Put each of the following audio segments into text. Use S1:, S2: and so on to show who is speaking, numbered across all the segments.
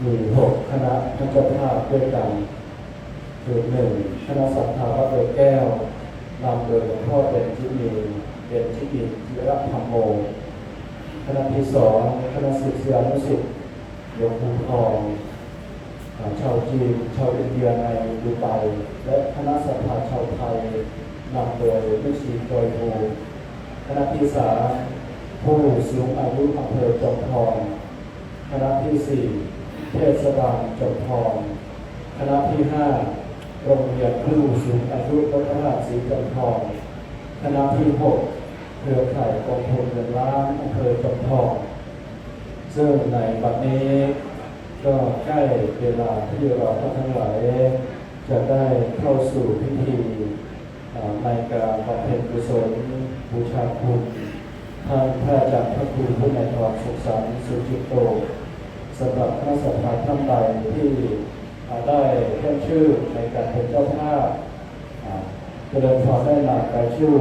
S1: มี6คณะท่านเจ้าภาพด้วยกันคือ1คณะศรัทธาวัดโดยแก้วนำโดยหลวงพ่อเด่นจิรธรรมโมคณะที่2คณะศิษยานุศิษย์หลวงปู่ทองชาวจีนชาวอินเดียในดูไบและคณะศรัทธาชาวไทยนำโดยฤาษีจอยภูคณะที่3ผู้สูงอายุอำเภอจอมทองคณะที่4เทศบาลจอมทองคณะที่5โรงเรียนผู้สูงอายุวัดพระธาตุศรีจอมทองคณะที่6เครือข่ายกองทุนเงินล้านอำเภอจอมทองซึ่งในบัดนี้ก็ใกล้เวลาที่เราทั้งหลายจะได้เข้าสู่พิธีในการบำเพ็ญกุศลบูชาคุณท่านพระอาจารย์พระครูผู้ในทองสุขสันต์สุจิตโตสำหรับคณะสัตยาท่านใดที่ได้เรียกชื่อในการเป็นเจ้าภาพเจริญพรได้นำรายชื่อ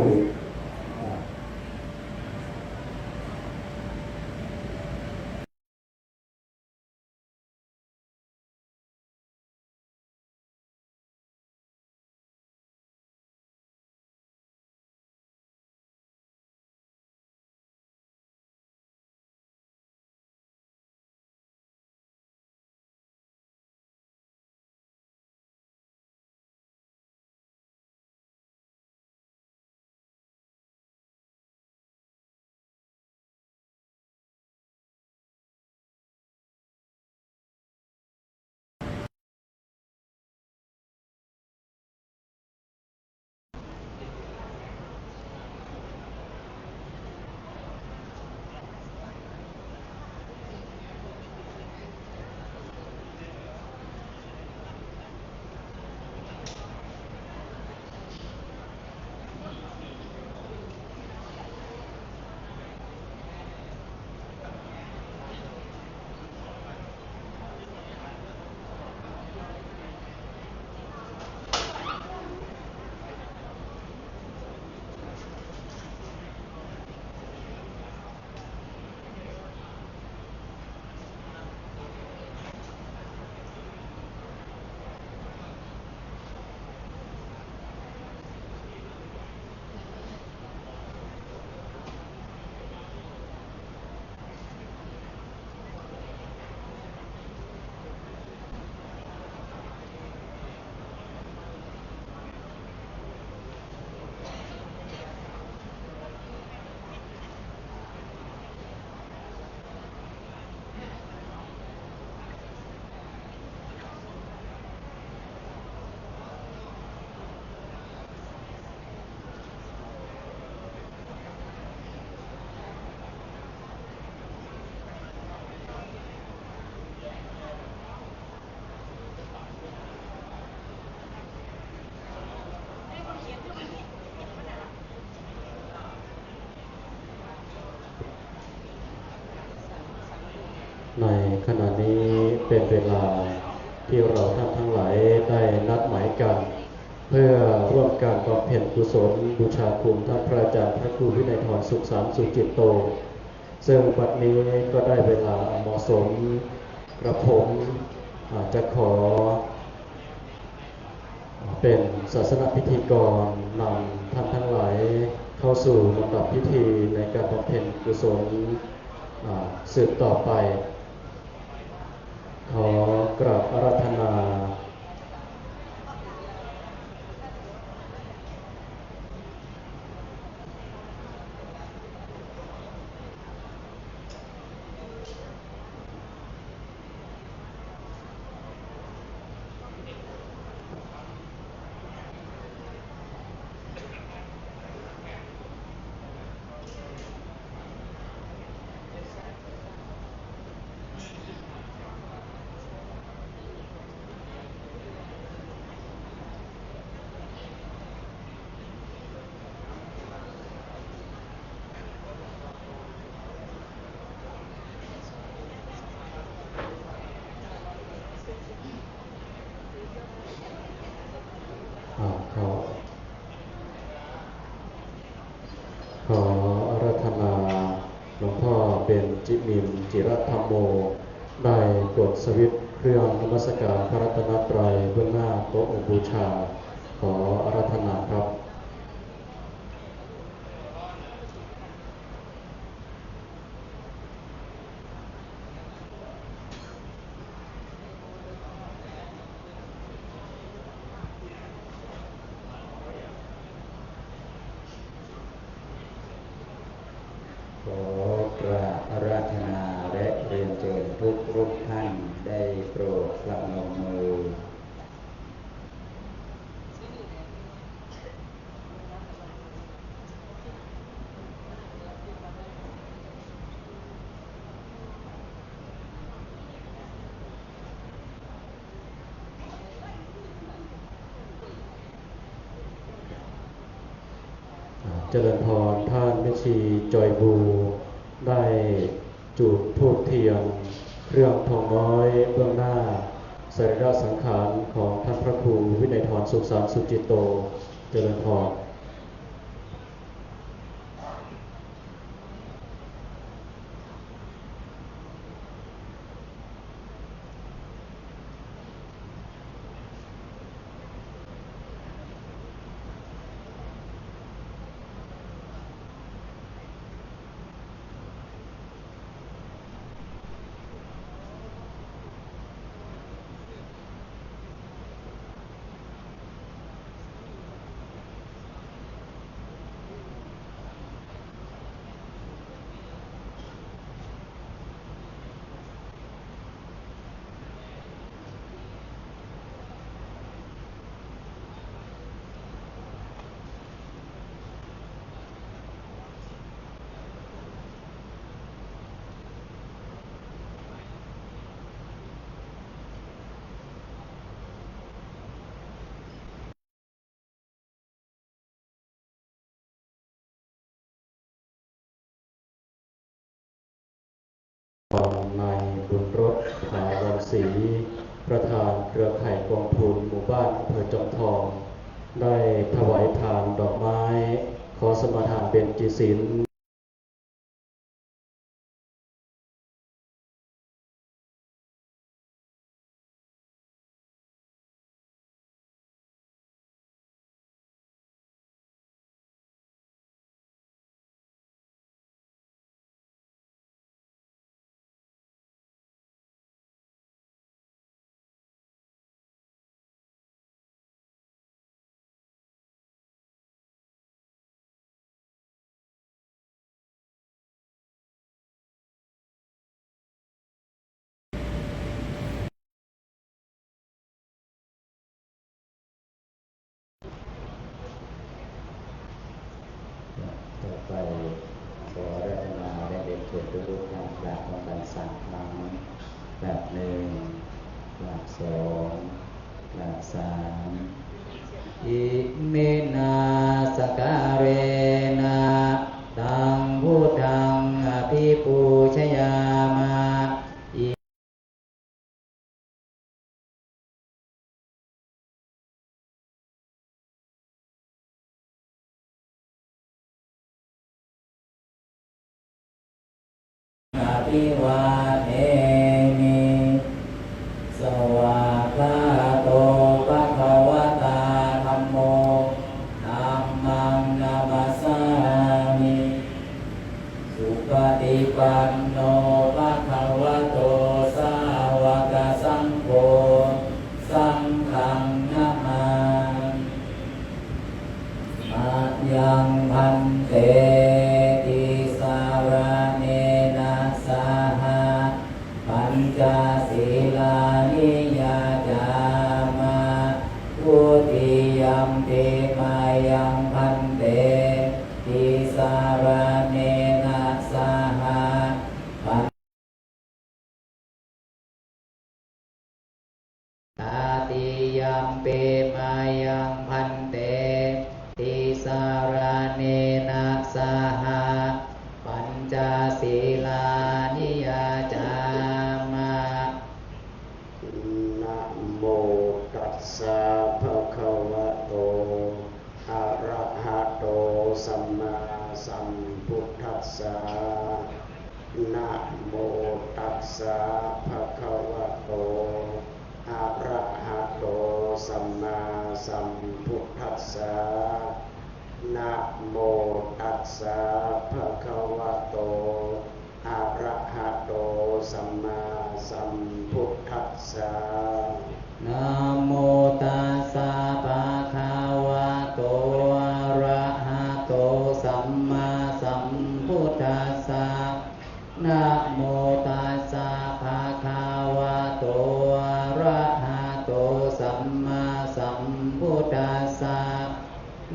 S1: ในขณะนี้เป็นเวลาที่เราท่านทั้งหลายได้นัดหมายกันเพื่อร่วมการบำเพ็ญกุศลบูชาคุณท่านพระอาจารย์พระครูวินัยธรสุขสันต์สุจิตโตซึ่งบัดนี้ก็ได้เวลาเหมาะสมกระผมจะขอเป็นศาสนพิธีกรนำท่านทั้งหลายเข้าสู่ลำดับพิธีในการบำเพ็ญกุศลสืบต่อไปขอกราบอาราธนาขออาราธนาหลวงพ่อเป็นจิมินจิรธรรมโม ได้กดสวิตช์เครื่องนมัสการพระรัตนตรัยเบื้องหน้าโต๊ะบูชาขออาราธนาครับ
S2: ขอกราบอาราธนาและเรียนเชิญทุกรูปท่านได้โปรดประนมมือ
S1: เจริญพรท่านแม่ชีจอยบูได้จุดธูปเทียนเครื่องทองน้อยเบื้องหน้าสรีระสังขารของท่านพระครูวินัยธรสุขสารสุจิตโตเจริญพรนายบุญรสถาวรศรีประธานเครือข่ายกองทุนหมู่บ้านอำเภอจอมทองได้ถวายทานดอกไม้ขอสมาทานเบญจศีล
S2: ต่อไปขออาราธนาและเรียนเชิญทุกรูปท่านกราบพร้อมกัน3 ครั้งกราบ1กราบ2กราบ3อิเมนาสการเรนะตังพุทธังอภิปูชยามะอภิวาเทมิสวากขาโตภะคะวะตาธัมโมธัมมังนามัสสามิสุปฏิปันโนภะคะวะโตสาวกสังโฆสังฆังนะมาอะยังพันเตติสารเนนะสหปัญจศีลานิยาจามะทุติยัมปิมายังพันเตติสารเนนะสหปัญตาติยัมปิมายังพันเตติสารเนนะสหปัญจศีลานิยาจามะ
S1: นะโมตัสสะภะคะวะโตอะระหะโตสัมมาสัมพุทธัสสะนะโมตัสสะภะ
S3: สัมพุทธัสสะนะโมตัสสะภะคะวะโตอะระหะโตสัมมาสัมพุทธัสสะ
S2: นะโมตัสสะภะคะวะโตอะระหะโตสัมมาสัมพุทธัสสะนะโมตัสสะภะคะวะโตอะระหะโตสัมมาสัมพุทธัสสะ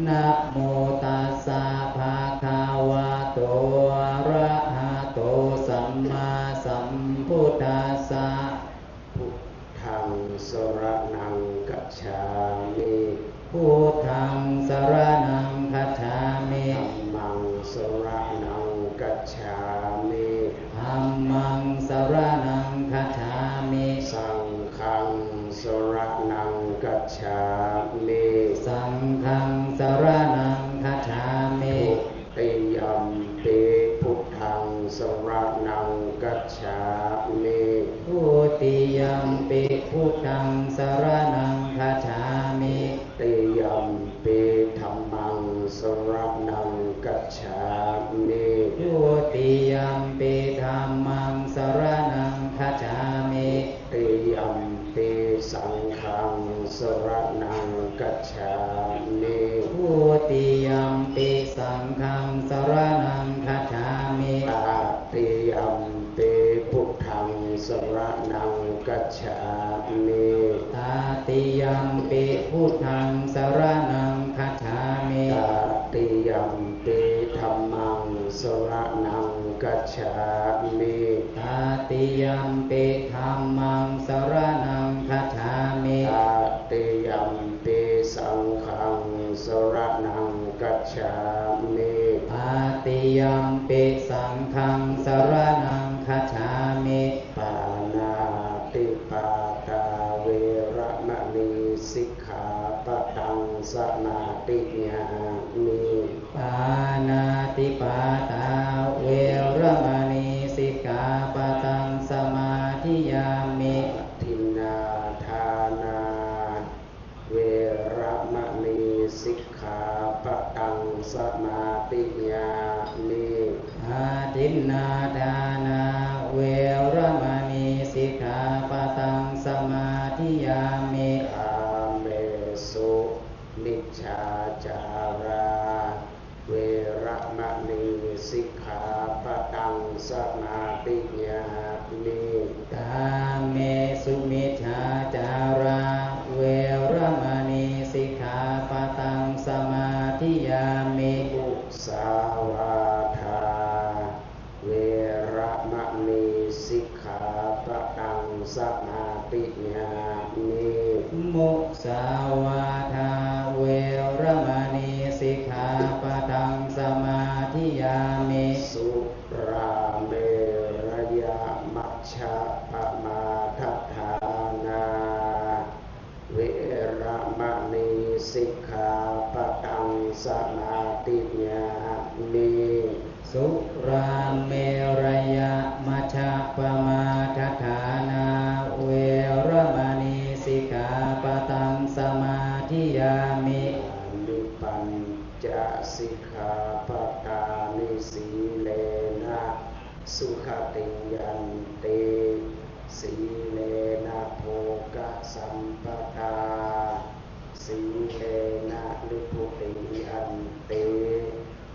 S2: นะโมตัสสะภะคะวะโตอะระหะโตสัมมาสัมพุทธัสสะ
S3: พุทธังสรณังกัจฉามิ
S2: พุทธังสรณังคัจฉามิ
S3: ธัมมังสรณังกัจฉามิ
S2: ธัมมังสรณังคัจฉามิ
S3: สังฆังสรณังกัจฉามิ
S2: สังฆังสรณังคัจฉามิ
S3: ทุติยัมปิพุทธังสรณังกัจฉามิ
S2: ทุติยัมปิพุทธังสรณังคัจฉามิ
S3: ติยัมปิธัมมังสรณังกัจฉามิ
S2: ทุติยัมปิธัมมังสรณังคัจฉามิ
S3: ติยัมปิสังฆังสรณังกัจฉามิ
S2: ทุติยัมปิสังฆังสรณังคัจฉามิ
S3: ตติยัมปิพุทธังสรณังกัจฉามิ
S2: ตติยัมปิพุทธังสรณังคัจฉามิ
S3: ตติยัมปิธัมมังสรณังกัจฉามิ
S2: ตติยัมปิธัมมังสรณังคัจฉามิ
S3: ตติยัมปิสังฆังสรณังกัจฉามิ
S2: ตติยัมปิสังฆังสรณังคัจฉามิ
S3: ปานาติปาตาเวระมณีสิกขาปะทังสมาติญามิ
S2: ปานาติปาตาเวระมณีสิกขาปะทังสมาธิยามิ
S3: ทินนาทานาเวระมณีสิกขาปะทังสมาติญามิ
S2: อาทินนาทานาเวระมณีสิกขาปะทังสมาธิยามิ
S3: กาเมสุมิจฉาจาราเวระมณีสิกขาปะทังสมาติญามิ
S2: กาเมสุมิจฉาจาราเวระมณีสิกขาปะทังสมาธิยามิ
S3: มุสาวาทาเวระมณีสิกขาปะทังสมาติญามิ
S2: มุสาวาทาเวระมณีสิกขาปะทังสมาธิยามิ
S3: สุราเมรยมัชฌะปมาทัฏฐานาเวระมณีสิกขาปะทังสมาติญามิ
S2: สุราเมรยมัชฌะปมาทัฏฐานาเวระมณีสิกขาปะทังสมาธิยามิ
S3: นิปัญจสิกขาปทานิสีเลนะสุขติยันติสีเลนะโภคสัมปทาสีเลนะนิพุติยันติ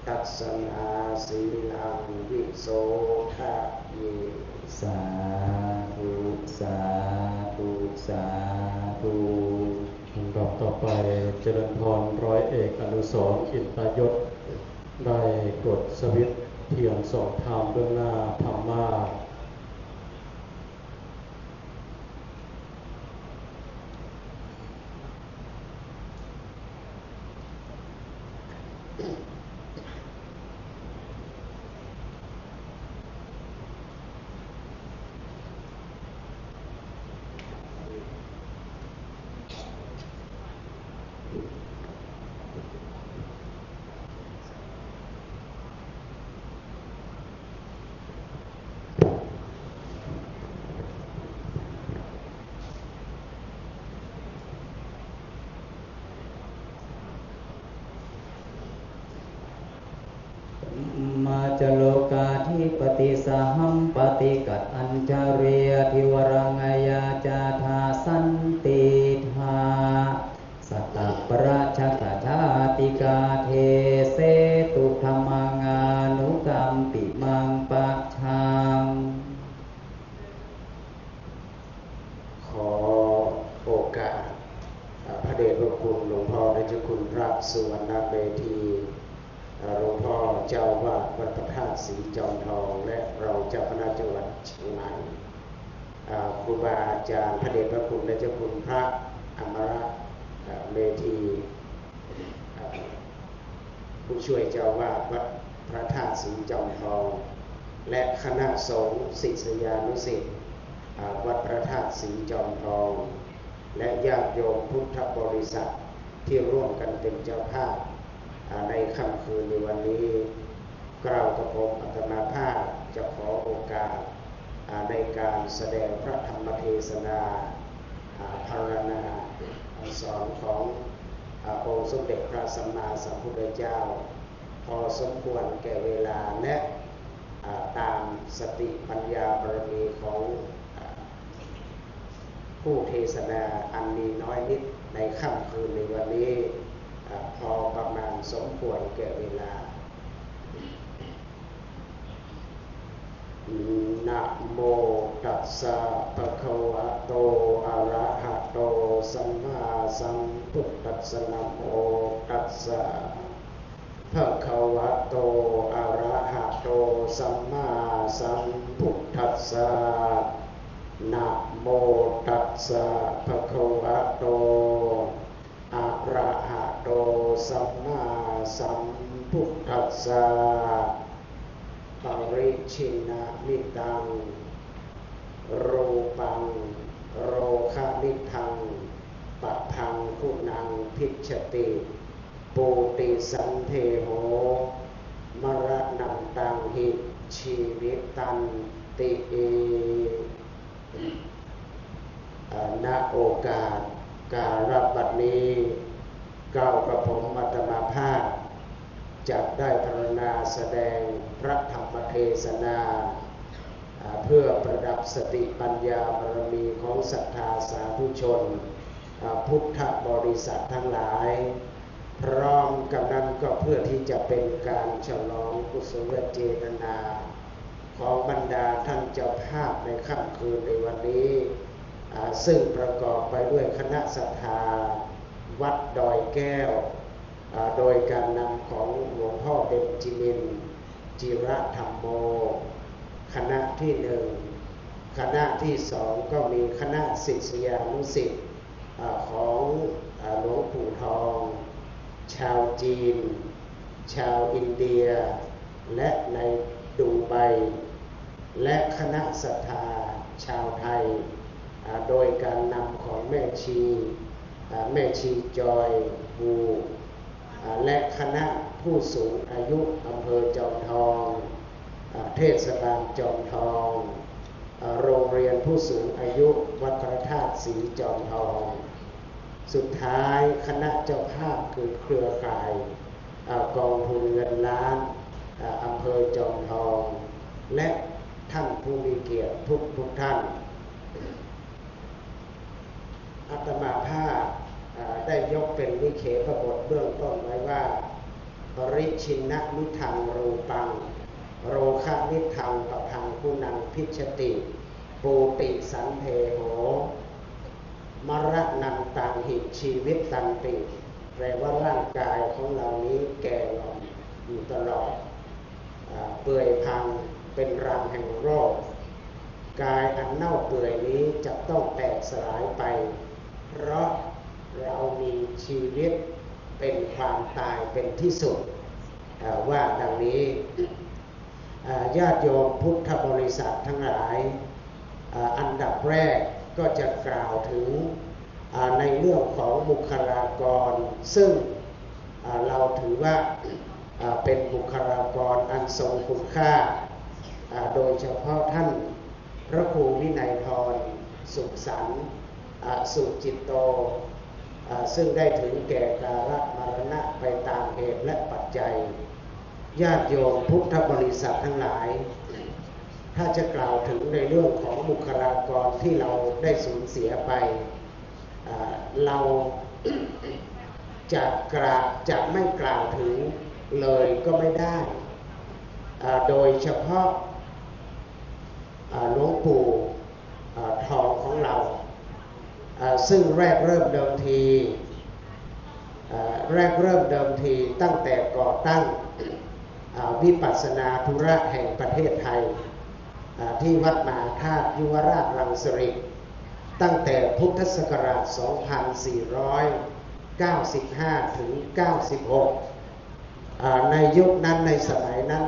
S3: ตัสสนาสีลังวิโสทะเย
S2: สาธุสาธุสาธุ
S1: ลำดับต่อไปเจริญพรร้อยเอกอนุสรณ์อินตยศได้กดสวิตช์เทียนส่องธรรมเบื้องหน้าธรรมา
S2: ปฏิสหัมปฏิกัดอัญจเรียทิวรังยาจาธาสันติธาสัตตปราชกชาติกาเทเสตุธรรมังานุกัมปิมังปัจฉัง
S3: ขอโอกาสพระเดชพระคุณหลวงพ่อได้เจ้าคุณพระสุวรรณเมธีหลวงพ่อเจ้าวาดวัดพระธาตุศรีจอมทองและรองเจ้าคณะจังหวัดเชียงใหม่ครูบาอาจารย์พระเดชพระคุณและเจ้าคุณพระอมรเมธีผู้ช่วยเจ้าวาดวัดพระธาตุศรีจอมทองและคณะสงฆ์ศิษยานุศิษย์วัดพระธาตุศรีจอมทองและญาติโยมพุทธบริษัทที่ร่วมกันเป็นเจ้าภาพในค่ำคืนในวันนี้กล่าวกับผมอาตมาภาพจะขอโอกาสในการแสดงพระธรรมเทศนาพรรณนาสอนขององค์สมเด็จพระสัมมาสัมพุทธเจ้าพอสมควรแก่เวลาและตามสติปัญญาบารมีของผู้เทศนาอันมีน้อยนิดในค่ำคืนในวันนี้พอประมาณสมควรแก่เวลานะโมตัสสะภะคะวะโตอะระหะโตสัมมาสัมพุทธัสสะนะโมตัสสะภะคะวะโตอะระหะโตสัมมาสัมพุทธัสสะนะโมตัสสะภะคะวะโตอะระหะโตสัมมาสัมพุทธัสสะปริชินะมิตังรูปังโรคะนิทังปะพังคุณังพิชติปูติสันเทโหมรณันตังหิชีวิตันติเอณโอกาสการบัดนี้กล่าวกับผมอาตมาภาพจะได้พรรณนาแสดงพระธรรมเทศนาเพื่อประดับสติปัญญาบารมีของศรัทธาสาธุชนพุทธบริษัททั้งหลายพร้อมกันนั้นก็เพื่อที่จะเป็นการฉลองกุศลเจตนาของบรรดาท่านเจ้าภาพในค่ำคืนในวันนี้ซึ่งประกอบไปด้วยคณะศรัทธาวัดดอยแก้วโดยการนำของหลวงพ่อเบญจมินทร์จิระธรรมโมคณะที่หนึ่งคณะที่สองก็มีคณะศิษยานุศิษย์ของหลวงปู่ทองชาวจีนชาวอินเดียและในดูไบและคณะศรัทธาชาวไทยโดยการนำของแม่ชีจอยบูและคณะผู้สูงอายุอำเภอจอมทองเทศบาลจอมทองโรงเรียนผู้สูงอายุวัดพระธาตุศรีจอมทองสุดท้ายคณะเจ้าภาพคือเครือข่ายกองทุนเงินล้านอำเภอจอมทองและท่านผู้มีเกียรติทุกท่านอาตมาภาพได้ยกเป็นวิเขปบทเบื้องต้นไว้ว่าปริชินะนิทังรูปังโรคะนิทังปะพังคุณังพิชติปูติสันเทโหมรณันตังหิชีวิตตันติแปลว่าร่างกายของเรานี้แก่งอมอยู่ตลอดเปื่อยพังเป็นรังแห่งโรคกายอันเน่าเปื่อยนี้จะต้องแตกสลายไปเพราะเรามีชีวิตเป็นความตายเป็นที่สุดว่าดังนี้ญาติโยมพุทธบริษัททั้งหลายอันดับแรกก็จะกล่าวถึงในเรื่องของบุคลากรซึ่งเราถือว่าเป็นบุคลากรอันทรงคุณค่าโดยเฉพาะท่านพระครูวินัยธรสุขสันต์สุจิตโตซึ่งได้ถึงแก่กาลมรณะไปตามเหตุและปัจจัยญาติโยมพุทธบริษัททั้งหลาย ถ้าจะกล่าวถึงในเรื่องของบุคลากรที่เราได้สูญเสียไปเราจะไม่กล่าวถึงเลยก็ไม่ได้โดยเฉพาะหลวงปู่ทองของเราซึ่งแรกเริ่มเดิมทีตั้งแต่ก่อตั้งวิปัสสนาธุระแห่งประเทศไทยที่วัดมหาธาตุยุวราชรังสฤษฎ์ตั้งแต่พุทธศักราช 2495 ถึง 96 ในยุคนั้นในสมัยนั้น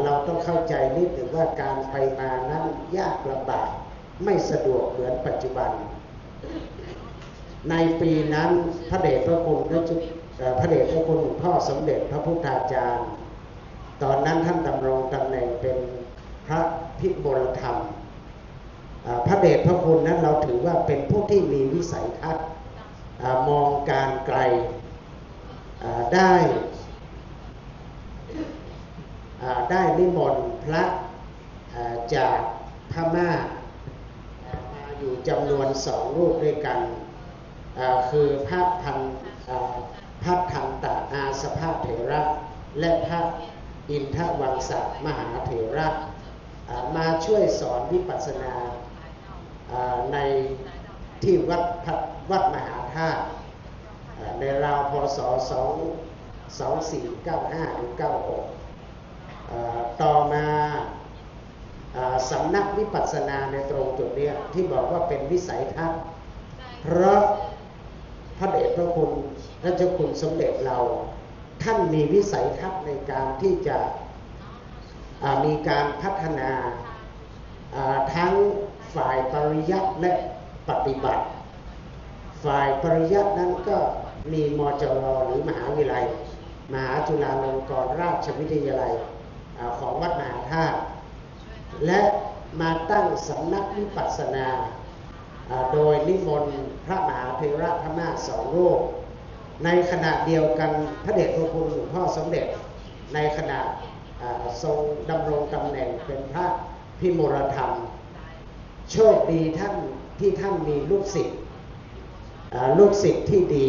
S3: เราต้องเข้าใจนิดหนึ่งว่าการไปมานั้นยากลำบากไม่สะดวกเหมือนปัจจุบันในปีนั้นพระเดชพระคุณหลวงพ่อสมเด็จพระพุทธาจารย์ตอนนั้นท่านดำรงตำแหน่งเป็นพระพิบูลธรรมพระเดชพระคุณนั้นเราถือว่าเป็นผู้ที่มีวิสัยทัศน์มองการไกลได้นิมนต์พระจากพม่ามาอยู่จำนวน2 รูปด้วยกันคือพระทันตอาสภาเถระและพระอินทวังสมหาเถระมาช่วยสอนวิปัสสนาในที่วัดมหาธาตุในราวพศ 2495 ถึง 96 ต่อมาสำนักวิปัสสนาในตรงจุดนี้ที่บอกว่าเป็นวิสัยทัศน์เพราะพระเดชพระคุณพระเจ้าคุณสมเด็จเราท่านมีวิสัยทัศน์ในการที่จะมีการพัฒนาทั้งฝ่ายปริยัติและปฏิบัติฝ่ายปริยัตินั้นก็มีมจร.หรือมหาวิทยาลัยมหาจุฬาลงกรณราชวิทยาลัยของวัดมหาธาตุและมาตั้งสำนักวิปัสสนาโดยนิมนต์พระมหาเถระพม่า2 รูปในขณะเดียวกันพระเดชพระคุณหลวงพ่อสมเด็จในขณะทรงดำรงตำแหน่งเป็นพระพิมลธรรมโชคดีท่านมีลูกศิษย์ที่ดี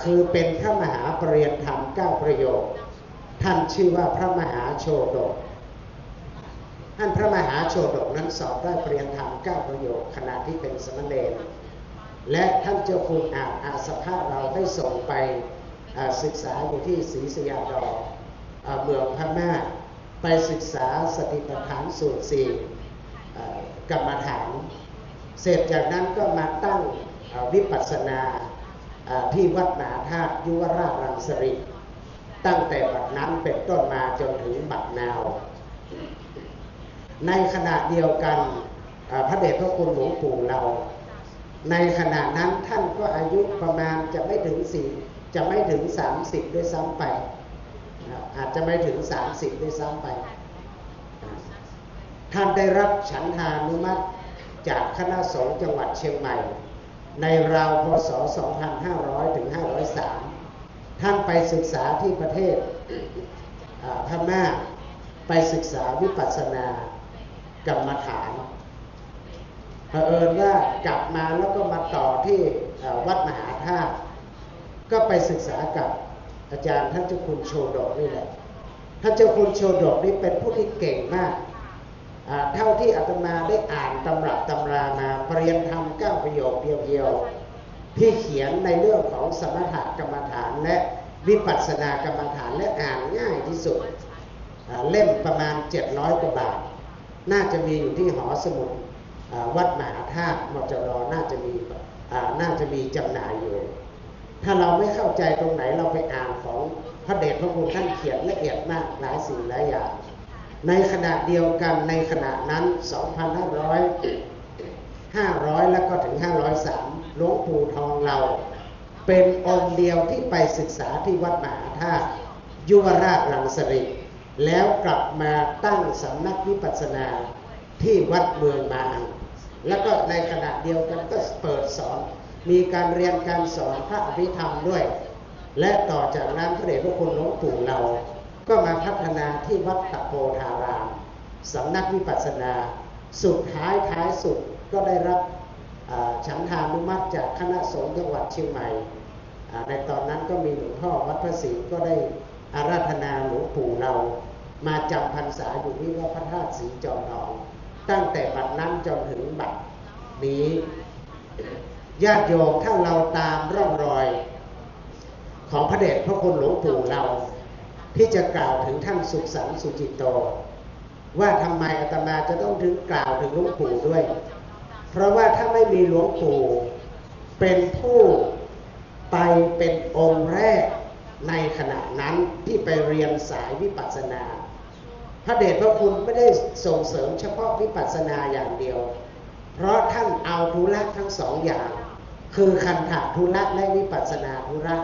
S3: คือเป็นพระมหาปริยธรรม9 ประโยคท่านชื่อว่าพระมหาโชดกท่านพระมหาโชดกนั้นสอบได้ปริยธรรม9 ประโยคขณะที่เป็นสมณเณรและท่านเจ้าคุณอาสภะเราได้ส่งไปศึกษาอยู่ที่ศรีสยาดอเมืองพม่าไปศึกษาสติปัฏฐานสูตร 4กรรมฐานเสร็จจากนั้นก็มาตั้งวิปัสสนาที่วัดมหาธาตุยุวราชรังสฤษฎ์ตั้งแต่บัดนั้นเป็นต้นมาจนถึงบัดนาวในขณะเดียวกันพระเดชพระคุณหลวงปู่เราในขณะนั้นท่านก็อายุประมาณจะไม่ถึง30ด้วยซ้ำไปอาจจะไม่ถึง30ด้วยซ้ำไปท่านได้รับฉันทานุมัติจากคณะสงฆ์จังหวัดเชียงใหม่ในราวพศ 2500 ถึง 503 ท่านไปศึกษาที่ประเทศพม่าไปศึกษาวิปัสสนากรรมฐานเผอิญว่ากลับมาแล้วก็มาต่อที่วัดมหาธาตุก็ไปศึกษากับอาจารย์ท่านเจ้าคุณโชดกนี่แหละท่านเจ้าคุณโชดกนี่เป็นผู้ที่เก่งมากเท่าที่อาตมาได้อ่านตำรับตำรามาปริยธรรม9 ประโยคเดียวๆที่เขียนในเรื่องของสมถกรรมฐานและวิปัสสนากรรมฐานและอ่านง่ายที่สุดเล่มประมาณ700 กว่าบาทน่าจะมีอยู่ที่หอสมุดวัดมหาธาตุมจร.น่าจะมีจำหน่ายอยู่ถ้าเราไม่เข้าใจตรงไหนเราไปอ่านของพระเดชพระคุณท่านเขียนละเอียดมากหลายสิ่งหลายอย่างในขณะเดียวกันในขณะนั้น 2,500 แล้วก็ถึง 503 หลวงปู่ทองเราเป็นองค์เดียวที่ไปศึกษาที่วัดมหาธาตุยุวราชรังสฤษฎ์แล้วกลับมาตั้งสำนักวิปัสสนาที่วัดเมืองมางแล้วก็ในขณะเดียวกันก็เปิดสอนมีการเรียนการสอนพระอภิธรรมด้วยและต่อจากนั้นพระเดชพระคุณหลวงปู่เราก็มาพัฒนาที่วัดตะโพธาราม สำนักวิปัสสนาสุดท้ายสุดก็ได้รับฉันทานุมัติจากคณะสงฆ์จังหวัดเชียงใหม่ในตอนนั้นก็มีหลวงพ่อวัดพระศรีก็ได้อาราธนาหลวงปู่เรามาจำพรรษาอยู่ที่วัดพระธาตุศรีจอมทองตั้งแต่บัดนั้นจนถึงบัดนี้ญาติโยมถ้าเราตามร่องรอยของพระเดชพระคุณหลวงปู่เราที่จะกล่าวถึงท่านสุขสันต์สุจิตโตว่าทำไมอาตมาจะต้องถึงกล่าวถึงหลวงปู่ด้วยเพราะว่าถ้าไม่มีหลวงปู่เป็นผู้ไปเป็นองค์แรกในขณะนั้นที่ไปเรียนสายวิปัสสนาพระเดชพระคุณไม่ได้ส่งเสริมเฉพาะวิปัสสนาอย่างเดียวเพราะท่านเอาธุระทั้งสองอย่างคือคันธธุระและวิปัสสนาธุระ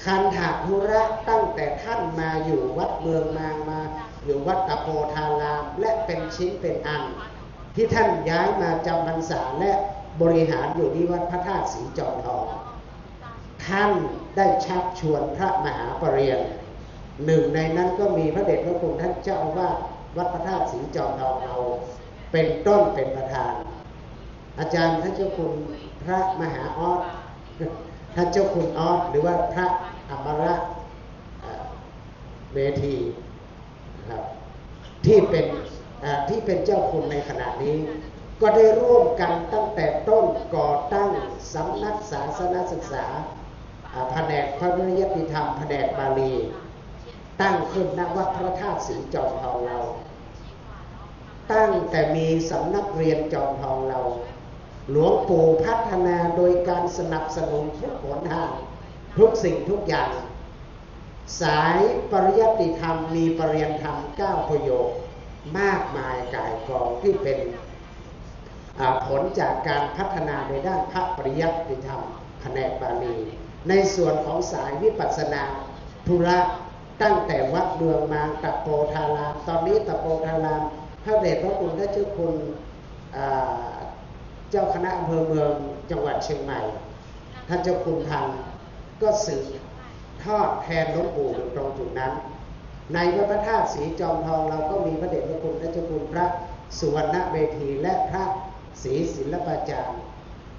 S3: คันธธุระตั้งแต่ท่านมาอยู่วัดเมืองนางมาอยู่วัดตะโพธารามและเป็นชิ้นเป็นอันที่ท่านย้ายมาจำพรรษาและบริหารอยู่ที่วัดพระธาตุศรีจอมทองท่านได้ชักชวนพระมหาปรริญญาหนึ่งในนั้นก็มีพระเดชพระคุณท่านเจ้าอาวาสวัดพระธาตุศรีจอมทองเราเป็นต้นเป็นประธานอาจารย์ท่านเจ้าคุณพระมหาออสท่านเจ้าคุณออสหรือว่าพระอมรเวทีนะครับที่เป็นเจ้าคุณในขณะนี้ก็ได้ร่วมกันตั้งแต่ต้นก่อตั้งสำนักศาสนศึกษาแผนกพระวิริยติธรรมแผนกบาลีตั้งขึ้นณวัดพระธาตุศรีจอมทองเราตั้งแต่มีสำนักเรียนจอมทองเราหลวงปู่พัฒนาโดยการสนับสนุนทุกหนทางทุกสิ่งทุกอย่างสายปริยัติธรรมมีปริยัติธรรม9ประโยคมากมายก่ายกองที่เป็นผลจากการพัฒนาในด้านพระปริยัติธรรมแผนกบาลีในส่วนของสายวิปัสสนาธุระตั้งแต่วัดเมืองมางตะโพธารามตอนนี้ตะโพธารามพระเดชพระคุณท่านเจ้าคุณเจ้าคณะอำเภอเมืองจังหวัดเชียงใหม่ท่านเจ้าคุณพันธ์ก็สืบทอดแทนหลวงปู่ตรงจุดนั้นในวัดพระธาตุศรีจอมทองเราก็มีพระเดชพระคุณท่านเจ้าคุณพระสุวรรณเวทีและพระศรีศิลปาจารย์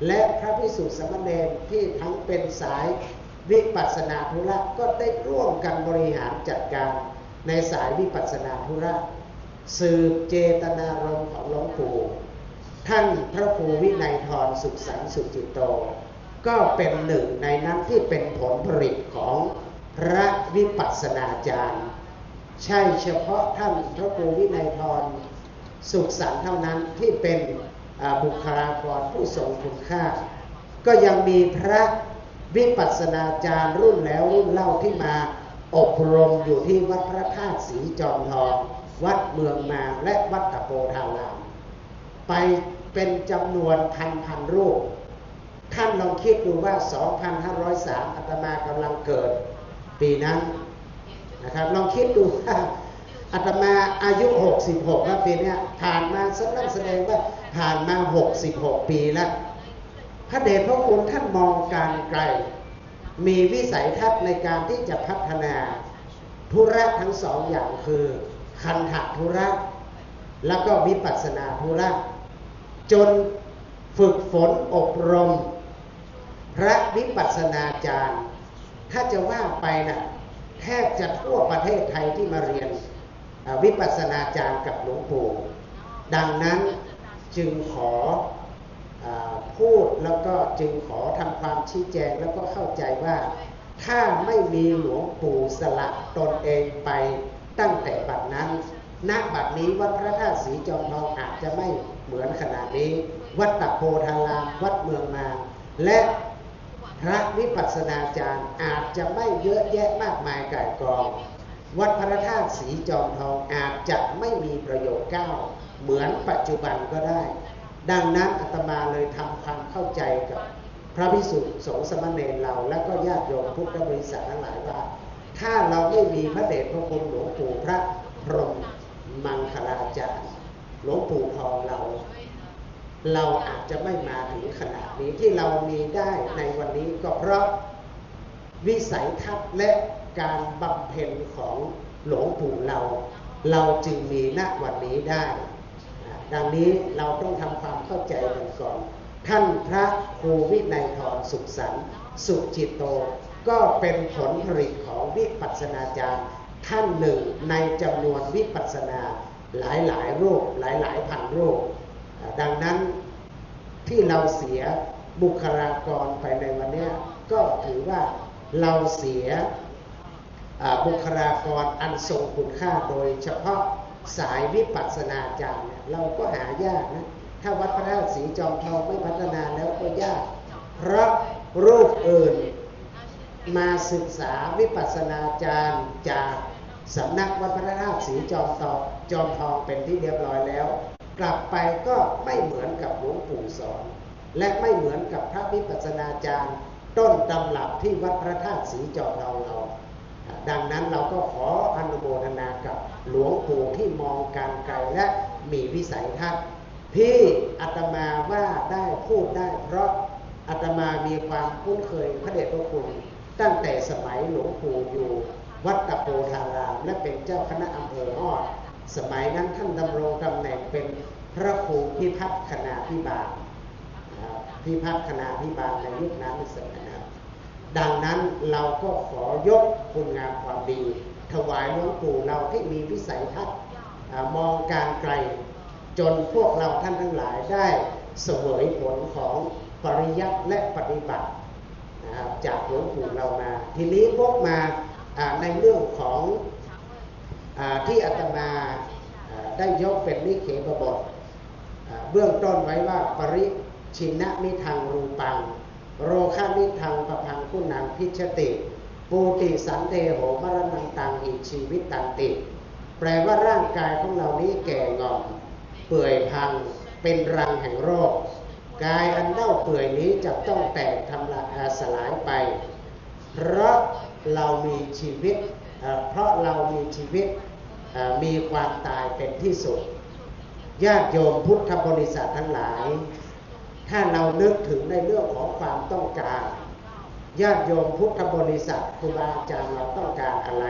S3: และพระภิกษุสามเณรที่ทั้งเป็นสายวิปัสสนาธุระก็ได้ร่วมกันบริหารจัดการในสายวิปัสสนาธุระสืบเจตนารมณ์ของหลวงปู่ท่านพระครูวินัยธรสุขสันต์สุจิตโตก็เป็นหนึ่งในนั้นที่เป็นผลผลิตของพระวิปัสสนาจารย์ใช่เฉพาะท่านพระครูวินัยธรสุขสันต์เท่านั้นที่เป็นบุคลากรผู้ทรงคุณค่าก็ยังมีพระวิปัสสนาจารย์รุ่นแล้วรุ่นเล่าที่มาอบรมอยู่ที่วัดพระธาตุศรีจอมทองวัดเมืองมางและวัดตะโพธารามไปเป็นจำนวนพันรูปท่านลองคิดดูว่า 2503 อาตมากำลังเกิดปีนั้นนะครับลองคิดดูว่าอาตมาอายุ66แล้วปีนี้ผ่านมานั่นแสดงว่าผ่านมา66ปีแล้วพระเดชพระคุณท่านมองการไกลมีวิสัยทัศน์ในการที่จะพัฒนาธุระทั้งสองอย่างคือคันธธุระแล้วก็วิปัสสนาธุระจนฝึกฝนอบรมพระวิปัสสนาจารย์ถ้าจะว่าไปนะแทบจะทั่วประเทศไทยที่มาเรียนวิปัสสนาจารย์กับหลวงปู่ดังนั้นจึงขอพูดแล้วก็จึงขอทำความชี้แจงแล้วก็เข้าใจว่าถ้าไม่มีหลวงปู่สละตนเองไปตั้งแต่บัดนั้นณบัดนี้วัดพระธาตุศรีจอมทองอาจจะไม่เหมือนขนาดนี้วัดตะโพธารามวัดเมืองมางและพระวิปัสสนาจารย์อาจจะไม่เยอะแยะมากมายก่ายกองวัดพระธาตุศรีจอมทองอาจจะไม่มีประโยชน์9เหมือนปัจจุบันก็ได้ดังนั้นอาตมาเลยทำความเข้าใจกับพระภิกษุสงฆ์สามเณรเราและก็ญาติโยมพุทธบริษัททั้งหลายว่าถ้าเราไม่มีพระเดชพระคุณหลวงปู่พระพรหมมังคลาจารย์หลวงปู่ทองเราอาจจะไม่มาถึงขนาดนี้ที่เรามีได้ในวันนี้ก็เพราะวิสัยทัศน์และการบำเพ็ญของหลวงปู่เรา เราจึงมีณวันนี้ได้ดังนี้เราต้องทำความเข้าใจกันก่อนท่านพระครูวินัยธรสุขสันต์สุจิตโตก็เป็นผลผลิตของวิปัสสนาจารย์ท่านหนึ่งในจำนวนวิปัสสนาหลายรูปหลายพันรูปดังนั้นที่เราเสียบุคลากรไปในวันนี้ก็ถือว่าเราเสียบุคลากรอันทรงคุณค่าโดยเฉพาะสายวิปัสสนาจารย์เราก็หายากนะถ้าวัดพระธาตุศรีจอมทองไม่พัฒนาแล้วก็ยากเพราะรูปอื่นมาศึกษาวิปัสสนาจารย์จากสำนักวัดพระธาตุศรีจอมทองเป็นที่เรียบร้อยแล้วกลับไปก็ไม่เหมือนกับหลวงปู่สอนและไม่เหมือนกับพระวิปัสสนาจารย์ต้นตำรับที่วัดพระธาตุศรีจอมทองเราดังนั้นเราก็ขออนุโมทนากับหลวงปู่ที่มองการไกลและมีวิสัยทัศน์ที่อาตมาว่าได้พูดได้เพราะอาตมามีความคุ้นเคยพระเดชพระคุณตั้งแต่สมัยหลวงปู่อยู่วัดตะโพธารามและเป็นเจ้าคณะอำเภอฮอดสมัยนั้นท่านดำรงตำแหน่งเป็นพระครูพิพัฒน์คณาภิบาลพิพัฒน์คณาภิบาลในยุคนั้นสมัยนั้นดังนั้นเราก็ขอยกคุณงามความดีถวายหลวงปู่เราที่มีวิสัยทัศน์มองการไกลจนพวกเราท่านทั้งหลายได้เสวยผลของปริยัติและปฏิบัติจากหลวงปู่เรามาทีนี้พวกมาในเรื่องของที่อาตมาได้ยกเป็นนิเขปบทเบื้องต้นไว้ว่าปริชินะมิทังรูปังโรคามิทังปพังคุณังพิชติปูติสันเทโหมรณังตังอิชีวิตตันติแปลว่าร่างกายของเรานี้แก่งอมเปื่อยพังเป็นรังแห่งโรคกายอันเน่าเปื่อยนี้จะต้องแตกทำลายสลายไปเพราะเรามีชีวิตมีความตายเป็นที่สุดญาติโยมพุทธบริษัททั้งหลายถ้าเรานึกถึงในเรื่องของความต้องการญาติโยมพุทธบริษัทครูบาอาจารย์เราต้องการอะไร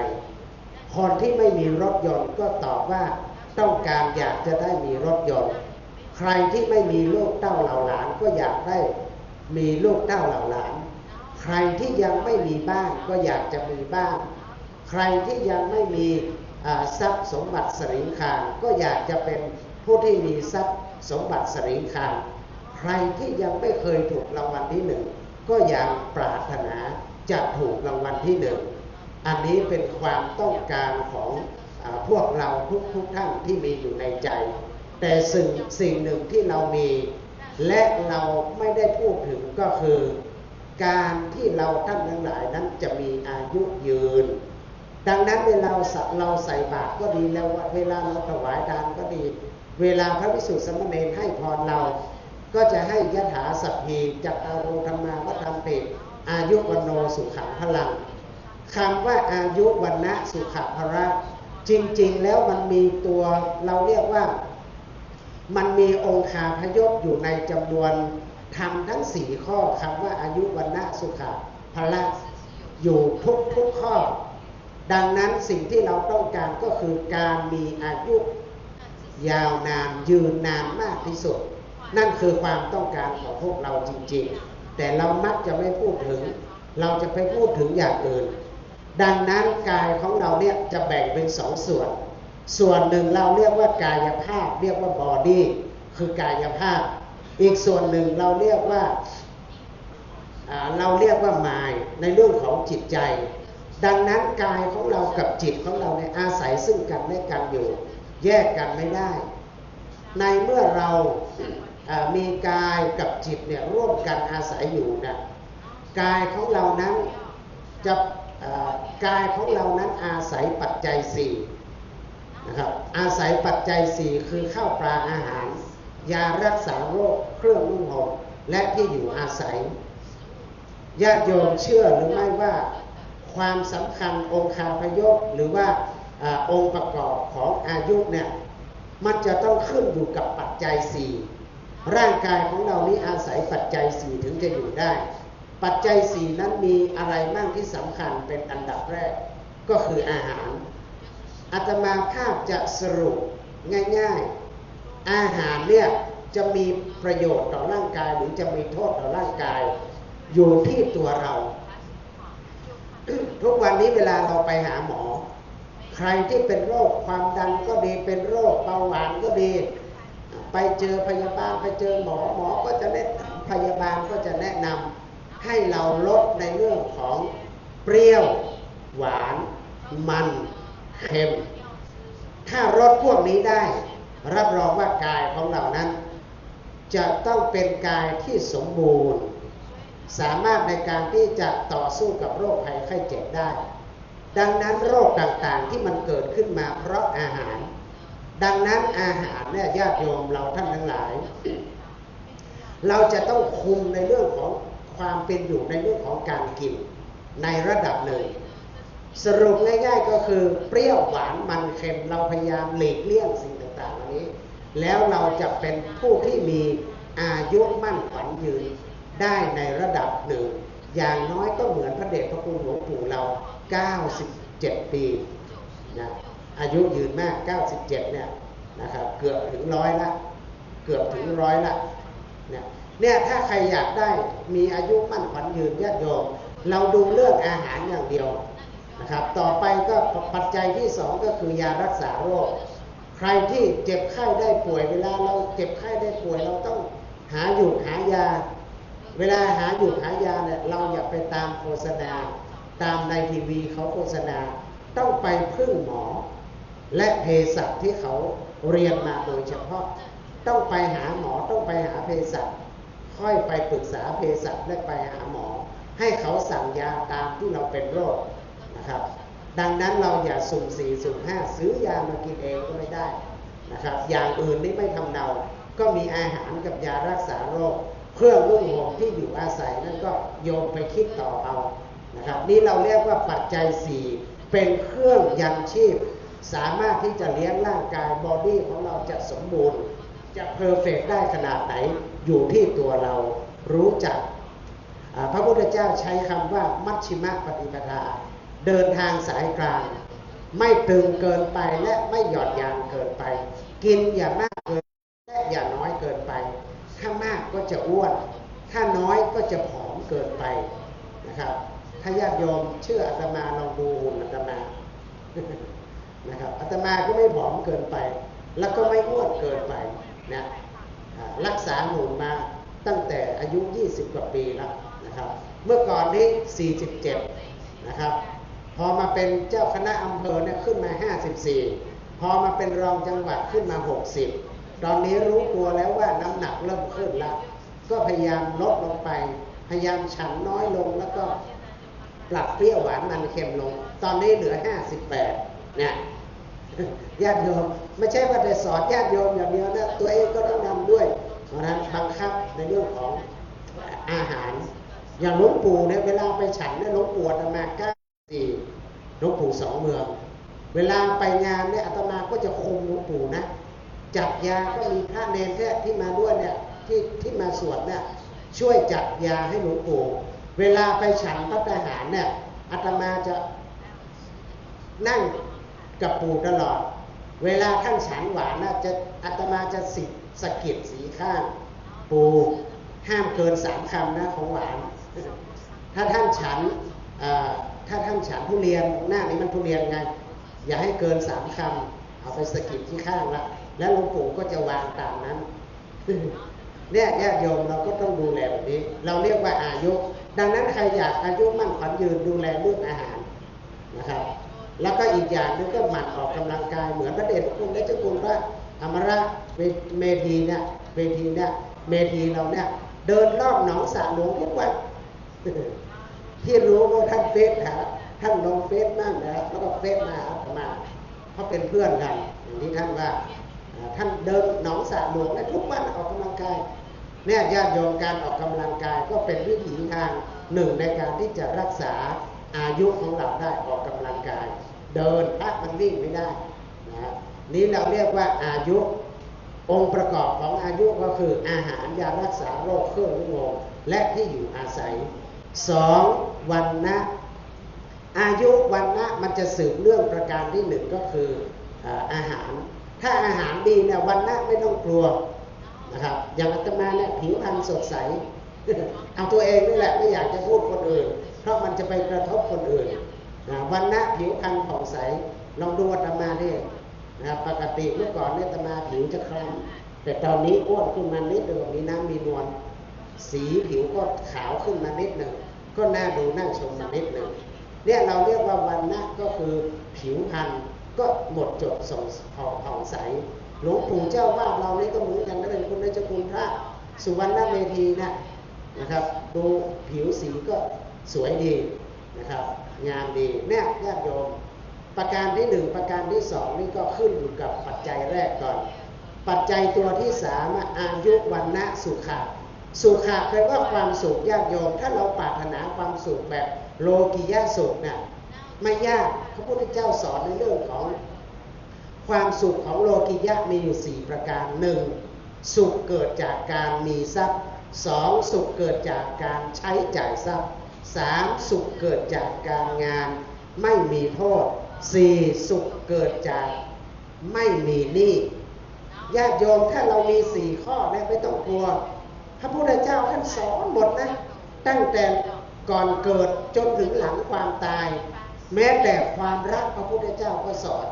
S3: คนที่ไม่มีรถยนต์ก็ตอบว่าต้องการอยากจะได้มีรถยนต์ใครที่ไม่มีลูกเต้าเหล่าหลานก็อยากได้มีลูกเต้าเหล่าหลานใครที่ยังไม่มีบ้านก็อยากจะมีบ้านใครที่ยังไม่มีทรัพย์สมบัติสริงคารก็อยากจะเป็นผู้ที่มีทรัพย์สมบัติสริงคารใครที่ยังไม่เคยถูกรางวัลที่หนึ่งก็ยังปรารถนาจะถูกรางวัลที่หนึ่งอันนี้เป็นความต้องการของพวกเราทุกท่านที่มีอยู่ในใจแต่สิ่งหนึ่งที่เรามีและเราไม่ได้พูดถึงก็คือการที่เราท่านทั้งหลายนั้นจะมีอายุยืนดังนั้นเวลาเราใส่บาตรก็ดีแล้วเวลาเราถวายทานก็ดีเวลาพระภิกษุสามเณรให้พรเราก็จะให้ยถาสัพพีจัตตารุธรรมาวัฏันติอายุวันโนสุขังพลังคำว่าอายุวันนะสุขภระจริงๆแล้วมันมีตัวเราเรียกว่ามันมีองคาพยพอยู่ในจำนวนธรรมทั้ง4ข้อคำว่าอายุวันนะสุขภระอยู่ทุกข้อดังนั้นสิ่งที่เราต้องการก็คือการมีอายุยาวนานยืนนานมากที่สุดนั่นคือความต้องการของพวกเราจริงๆแต่เรามักจะไม่พูดถึงเราจะไปพูดถึงอย่างอื่นดังนั้นกายของเราเนี่ยจะแบ่งเป็น2ส่วนหนึ่งเราเรียกว่ากายภาพเรียกว่าบอดี้คือกายภาพอีกส่วนหนึ่งเราเรียกว่ามายในเรื่องของจิตใจดังนั้นกายของเรากับจิตของเราเนี่ยอาศัยซึ่งกันและกันอยู่แยกกันไม่ได้ในเมื่อเรามีกายกับจิตเนี่ยร่วมกันอาศัยอยู่นะกายของเรานั้นกายของเรานั้นอาศัยปัจจัย4นะครับอาศัยปัจจัย4คือข้าวปลาอาหารยารักษาโรคเครื่องนุ่งห่มและที่อยู่อาศัยญาติโยมเชื่อหรือไม่ว่าความสำคัญองคาพยพหรือว่าองค์ประกอบของอายุเนี่ยมันจะต้องขึ้นอยู่กับปัจจัย4ร่างกายของเรานี้อาศัยปัจจัย4ถึงจะอยู่ได้ปัจจัย4นั้นมีอะไรบ้างที่สำคัญเป็นอันดับแรกก็คืออาหาร อาตมาภาพจะสรุปง่ายๆอาหารเนี่ยจะมีประโยชน์ต่อร่างกายหรือจะมีโทษต่อร่างกายอยู่ที่ตัวเรา ทุกวันนี้เวลาเราไปหาหมอใครที่เป็นโรคความดันก็ดีเป็นโรคเบาหวานก็ดีไปเจอพยาบาลไปเจอหมอก็จะแนะนำพยาบาลก็จะแนะนำให้เราลดในเรื่องของเปรี้ยวหวานมันเค็มถ้าลดพวกนี้ได้รับรองว่ากายของเรานั้นจะต้องเป็นกายที่สมบูรณ์สามารถในการที่จะต่อสู้กับโรคภัยไข้เจ็บได้ดังนั้นโรคต่างๆที่มันเกิดขึ้นมาเพราะอาหารดังนั้นอาหารเนี่ยญาติโยมเราท่านทั้งหลายเราจะต้องคุมในเรื่องของความเป็นอยู่ในเรื่องของการกินในระดับหนึ่งสรุปง่ายๆก็คือเปรี้ยวหวานมันเค็มเราพยายามหลีกเลี่ยงสิ่งต่างๆเหล่านี้แล้วเราจะเป็นผู้ที่มีอายุมั่นขวัญยืนได้ในระดับหนึ่งอย่างน้อยก็เหมือนพระเดชพระคุณหลวงปู่เรา97 ปีนะอายุยืนมาก97เนี่ยนะครับเกือบถึง100ละเกือบถึง100ละเนี่ยถ้าใครอยากได้มีอายุมั่นขวัญยืนญาติโยมเราดูเรื่องอาหารอย่างเดียวนะครับต่อไปก็ปัจจัยที่2ก็คือยารักษาโรคใครที่เจ็บไข้ได้ป่วยเวลาเราเจ็บไข้ได้ป่วยเราต้องหาหยุดหายาเวลาหาหยุดหายาเนี่ยเราอย่าไปตามโฆษณาตามในทีวีเขาโฆษณาต้องไปพึ่งหมอและเภสัชที่เขาเรียนมาโดยเฉพาะต้องไปหาหมอต้องไปหาเภสัชค่อยไปปรึกษาเภสัชและไปหาหมอให้เขาสั่งยาตามที่เราเป็นโรคนะครับดังนั้นเราอย่าสุ่ม4สุ่ม5ซื้อยามากินเองก็ไม่ได้นะครับอย่างอื่นนี่ไม่ทำเนาก็มีอาหารกับยารักษาโรคเครื่องนุ่งห่มที่อยู่อาศัยนั่นก็โยมไปคิดต่อเอานะครับนี่เราเรียกว่าปัจจัย4เป็นเครื่องยังชีพสามารถที่จะเลี้ยงร่างกายบอดี้ของเราจะสมบูรณ์จะเพอร์เฟกต์ได้ขนาดไหนอยู่ที่ตัวเรารู้จักพระพุทธเจ้าใช้คำว่ามัชฌิมปฏิปทาเดินทางสายกลางไม่ตึงเกินไปและไม่หย่อนยานเกินไปกินอย่ามากเกินและอย่าน้อยเกินไปถ้ามากก็จะอ้วนถ้าน้อยก็จะผอมเกินไปนะครับถ้าญาติโยมเชื่ออาตมาลองดูหุ่นอาตมานะครับอาตมาก็ไม่ผอมเกินไปแล้วก็ไม่อ้วนเกินไปนะรักษาหุ่นมาตั้งแต่อายุ20 กว่าปีแล้วนะครับเมื่อก่อนนี้47นะครับพอมาเป็นเจ้าคณะอำเภอเนี่ยขึ้นมา54พอมาเป็นรองจังหวัดขึ้นมา60ตอนนี้รู้ตัวแล้วว่าน้ำหนักเริ่มขึ้นแล้วก็พยายามลดลงไปพยายามฉันน้อยลงแล้วก็ปรับเปรี้ยวหวานมันเค็มลงตอนนี้เหลือ58เนี่ยญาติโยมไม่ใช่ว่าแต่สอนญาติโยมอย่างเดียวนะตัวเองก็ต้องนำด้วยเพราะนั้นบังคับในเรื่องของอาหารอย่างหลวงปู่เนี่ยเวลาไปฉันเนี่ยหลวงปู่อาตมา94หลวงปู่2 เมืองเวลาไปงานเนี่ยอาตมาก็จะคุมหลวงปู่นะจัดยาก็มีพระเนรแท้ที่มาด้วยเนี่ยที่มาสวดเนี่ยช่วยจัดยาให้หลวงปู่เวลาไปฉันพระทหารเนี่ยอาตมาจะนั่งกับปู่ตลอดเวลาท่านฉันหวานนะจะอาตมาจะสะกิดสีข้างปู่ห้ามเกิน3 คำนะของหวานถ้าท่านฉันทุเรียนหน้านี้มันทุเรียนไงอย่าให้เกิน3 คำเอาไปสะกิดที่ข้างละแล้วหลวงปู่ก็จะวางตามนั้นเนี่ยญาติโยมเราก็ต้องดูแลแบบนี้เราเรียกว่าอายุดังนั้นใครอยากอายุมั่นขวัญยืนดูแลเรื่องอาหารนะครับแล้วก็อีกอย่างนึงก็หมั่นออกกำลังกายเหมือนพระเดชพระคุณและเจ้าคุณพระอมรเมธีเนี่ยเมธีเราเนี่ยเดินรอบหนองสระหลวงทุกวันที่รู้ว่าท่านเฟซหาท่านลงเฟซมั่งนะแล้วก็เฟซมาเพราะเป็นเพื่อนกันอย่างที่ท่านว่าท่านเดินหนองสระหลวงได้ทุกวันออกกำลังกายเนี่ยญาติโยมการออกกำลังกายก็เป็นวิถีทางหนึ่งในการที่จะรักษาอายุของเราได้ออกกำลังกายเดินพักมันวิ่งไม่ได้นะนี้เราเรียกว่าอายุองค์ประกอบของอายุก็คืออาหารยารักษาโรคเครื่องนุ่งห่มและที่อยู่อาศัย2วรรณะ อายุวันนะมันจะสืบเนื่องประการที่หนึ่งก็คืออาหาร ถ้าอาหารดีเนี่ยวันนะไม่ต้องกลัวนะครับอย่างอาตมาเนี่ยผิวพรรณสดใส เอาตัวเองนี่แหละไม่อยากจะพูดคนอื่นเพราะมันจะไปกระทบคนอื่นวันนะผิวพรรณผ่องใสลองดูอาตมาดินะครับปกติเมื่อก่อนเนี่ยอาตมาผิวจะคล้ำแต่ตอนนี้อ้วนขึ้นมานิดนึงมีน้ำมีนวลสีผิวก็ขาวขึ้นมานิดหนึ่งก็น่าดูน่าชมมานิดหนึ่งเนี่ยเราเรียกว่าวันนะก็คือผิวพรรณก็หมดจดส่งผ่องใสหลวงปู่เจ้าว่าเรานี่ก็เหมือนกันนะเป็นคุณเจ้าคุณพระสุวรรณเมธีนะครับดูผิวสีก็สวยดีนะครับงามดีเนี่ยญาติโยมประการที่หนึ่งประการที่สองนี่ก็ขึ้นอยู่กับปัจจัยแรกก่อนปัจจัยตัวที่สามอายุวันนะสุขะสุขะแปลว่าความสุขญาติโยมถ้าเราปรารถนาความสุขแบบโลกิยะสุขเนี่ยไม่ยากพระพุทธเจ้าสอนในเรื่องของความสุขของโลกิยะมีอยู่4ประการหนึ่งสุขเกิดจากการมีทรัพย์2สุขเกิดจากการใช้จ่ายทรัพย์3สุขเกิดจากการงานไม่มีโทษ4สุขเกิดจากไม่มีหนี้ญาติโยมถ้าเรามี4ข้อเนี่ยไม่ต้องกลัวพระพุทธเจ้าท่านสอนหมดนะตั้งแต่ก่อนเกิดจนถึงหลังความตายแม้แต่ความรักพระพุทธเจ้าก็สอน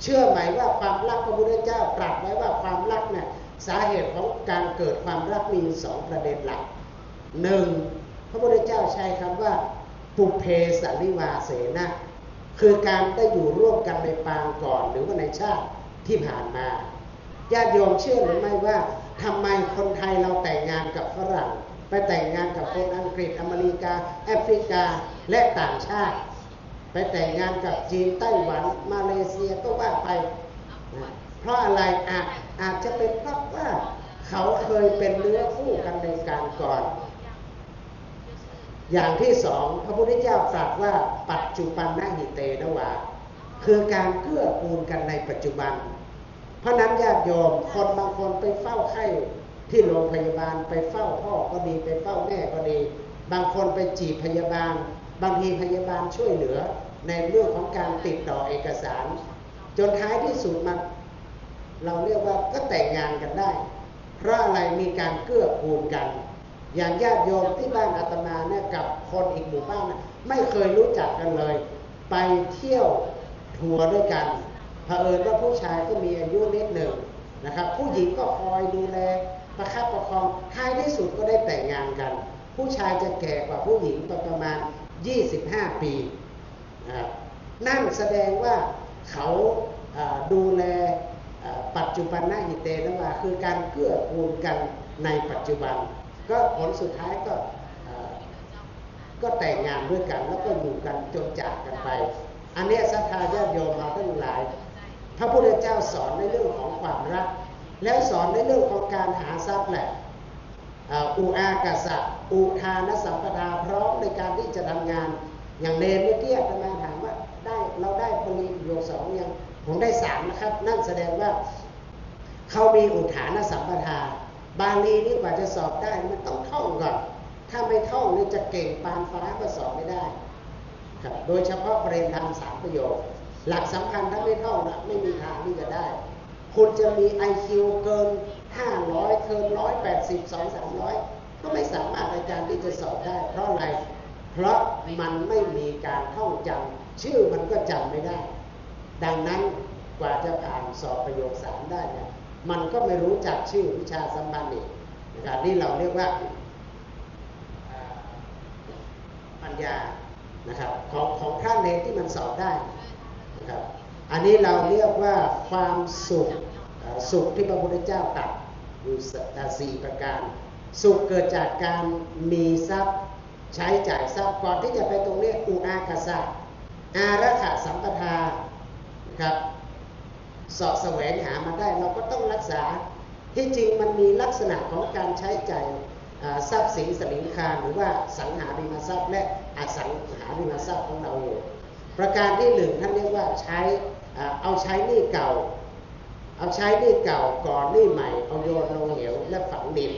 S3: เชื่อไหมว่าความรักพระพุทธเจ้าตรัสไว้ว่าความรักเนี่ยสาเหตุของการเกิดความรักมี2ประเด็นหลักหนึ่งพระพุทธเจ้าใช้คำว่าปุเพสันนิวาเสนะคือการได้อยู่ร่วมกันในปางก่อนหรือว่าในชาติที่ผ่านมาญาติโยมเชื่อหรือไม่ว่าทำไมคนไทยเราแต่งงานกับฝรั่งไปแต่งงานกับคนอังกฤษอเมริกาแอฟริกาและต่างชาติไปแต่งงานกับจีนไต้หวันมาเลเซียก็ว่าไปเพราะอะไรอาจจะเป็นเพราะว่าเขาเคยเป็นเนื้อคู่กันในการก่อนอย่างที่สองพระพุทธเจ้าตรัสว่าปัจจุบันนหิเตนะวะคือการเกื้อกูลกันในปัจจุบันเพราะนั้นญาติโยมคนบางคนไปเฝ้าไข้ที่โรงพยาบาลไปเฝ้าพ่อก็ดีไปเฝ้าแม่ก็ดีบางคนไปจีบพยาบาลบางทีพยาบาลช่วยเหลือในเรื่องของการติดต่อเอกสารจนท้ายที่สุดมันเราเรียกว่าก็แต่งงานกันได้เพราะอะไรมีการเกื้อกูลกันอย่างญาติโยมที่บ้านอาตมาเนี่ยกับคนอีกหมู่บ้านนะไม่เคยรู้จักกันเลยไปเที่ยวทัวร์ด้วยกันเผอิญว่าผู้ชายก็มีอายุนิดหนึ่งนะครับผู้หญิงก็คอยดูแลประคับประคองท้ายที่สุดก็ได้แต่งงานกันผู้ชายจะแก่กว่าผู้หญิงประมาณ25 ปีนะครับนั่นแสดงว่าเขาดูแลปัจจุบันนหิเตนะวะคือการเกื้อกูลกันในปัจจุบันก็ผลสุดท้ายก็แต่งงานด้วยกันแล้วก็อยู่กันจนจากกันไปอันนี้ศรัทธาญาติโยมเราทั้งหลายพระพุทธเจ้าสอนในเรื่องของความรักแล้วสอนในเรื่องของการหาทรัพย์แหละอุอากาสะอุทานสัมปทาพร้อมในการที่จะทำงานอย่างเนรเมื่อกี้อาตมาถามว่าเราได้ปริญญา2ยังผมได้3นะครับนั่นแสดงว่าเขามีอุทานสัมปทาบาลีนี่กว่าจะสอบได้มันต้องท่องก่อนถ้าไม่ท่องนี่จะเก่งปานฟ้าก็สอบไม่ได้ครับโดยเฉพาะประเด็นธรรม3ประโยคหลักสำคัญถ้าไม่ท่องนะไม่มีทางที่จะได้คุณจะมี IQ เกิน500เกิน180 200-300ก็ไม่สามารถในการที่จะสอบได้เพราะอะไรเพราะมันไม่มีการท่องจำชื่อมันก็จำไม่ได้ดังนั้นกว่าจะผ่านสอบประโยค3ได้เนี่ยมันก็ไม่รู้จักชื่อวิชาสัมพันธ์อีกนะครับนี่เราเรียกว่าปัญญานะครับของพระเนรที่มันสอบได้นะครับอันนี้เราเรียกว่าความสุขที่พระพุทธเจ้าตรัสอยู่4ประการสุขเกิดจากการมีทรัพย์ใช้จ่ายทรัพย์ก่อนที่จะไปตรงนี้อุอากาสะอาระขะสัมปทานะครับเสาะแสวงหามาได้เราก็ต้องรักษาที่จริงมันมีลักษณะของการใช้จ่ายทรัพย์สินสลิงคารหรือว่าสังหาริมทรัพย์และอสังหาริมทรัพย์ของเราอยู่ประการที่1ท่านเรียกว่าเอาใช้หนี้เก่าก่อนหนี้ใหม่เอาโยนลงเหวและฝังดิน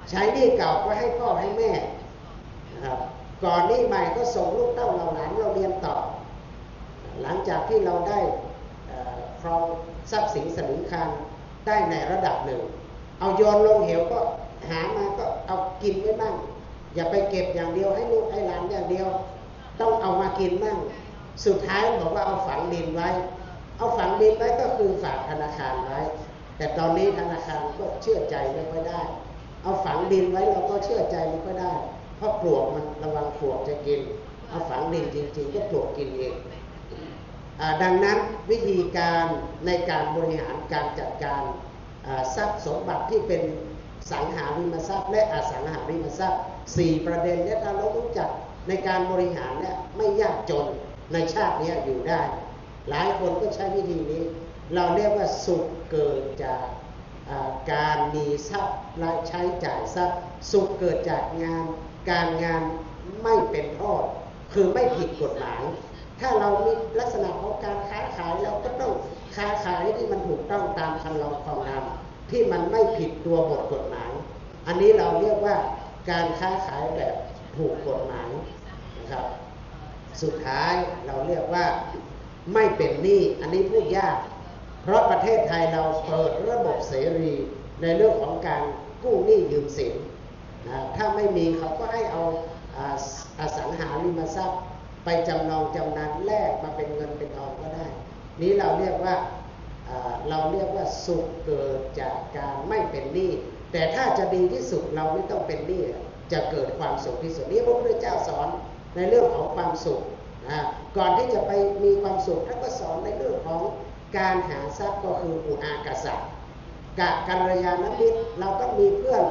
S3: ใช้หนี้เก่าก็ให้พ่อให้แม่นะครับ ก่อนนี้ใหม่ก็ส่งลูกเต้าเราหลานเราเรียนต่อหลังจากที่เราได้ครองทรัพย์สินสลึงคารได้ในระดับหนึ่งเอาโยนลงเหวก็หามาก็เอากินไว้บ้างอย่าไปเก็บอย่างเดียวให้ลูกให้หลานอย่างเดียวต้องเอามากินบ้างสุดท้ายบอกว่าเอาฝังดินไว้เอาฝังดินไว้ก็คือฝากธนาคารไว้แต่ตอนนี้ธนาคารก็เชื่อใจไม่ค่อยได้เอาฝังดินไว้เราก็เชื่อใจไม่ค่อยได้เพราะปลวกมันระวังปลวกจะกินเอาฝังดินจริงๆก็ปลวกกินเองดังนั้นวิธีการในการบริหารการจัดการทรัพย์สมบัติที่เป็นสังหาริมทรัพย์และอสังหาริมทรัพย์4ประเด็นนี้ถ้าเรารู้จักในการบริหารเนี่ยไม่ยากจนในชาตินี้อยู่ได้หลายคนก็ใช้วิธีนี้เราเรียกว่าสุขเกิดจากการมีทรัพย์และใช้จ่ายทรัพย์สุขเกิดจากการงานไม่เป็นโทษคือไม่ผิดกฎหมายถ้าเรามีลักษณะของการค้าขายเราก็ต้องค้าขายที่มันถูกต้องตามคันลองครองธรรมที่มันไม่ผิดตัวบทกฎหมายอันนี้เราเรียกว่าการค้าขายแบบถูกกฎหมายนะครับสุดท้ายเราเรียกว่าไม่เป็นหนี้อันนี้พูดยากเพราะประเทศไทยเราเปิดระบบเสรีในเรื่องของการกู้หนี้ยืมสินนะถ้าไม่มีเขาก็ให้เอาอสังหาริมทรัพย์ไปจำนองจำนำแลกมาเป็นเงินเป็นทองก็ได้นี้เราเรียกว่าสุขเกิดจากการไม่เป็นหนี้แต่ถ้าจะดีที่สุดเราไม่ต้องเป็นหนี้จะเกิดความสุขที่สุดนี้พระพุทธเจ้าสอนในเรื่องของความสุขนะก่อนที่จะไปมีความสุขท่านก็สอนในเรื่องของการหาทรัพย์ก็คืออุอากษัตริย์กัลยาณมิตรเราต้องมีเพื่อน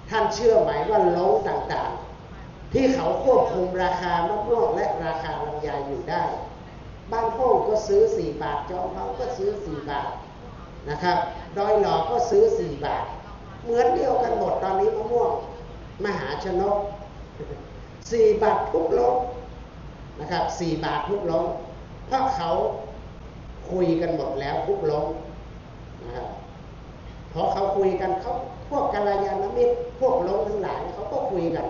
S3: ท่านเชื่อไหมว่าโลกต่างๆที่เขาควบคุมราคามะม่วงและราคาลำไยอยู่ได้บ้านโป่งก็ซื้อ4 บาทจอมทองก็ซื้อ4 บาทนะครับดอยหล่อก็ซื้อ4 บาทเหมือนเดียวกันหมดตอนนี้มะม่วงมหาชนก4 บาททุกโลนะครับ4 บาททุกโลเพราะเขาคุยกันหมดแล้วทุกโลนะครับพอเขาคุยกันเขาพวกกัลยาณมิตรพวกโลทั้งหลายเขาก็คุยกัน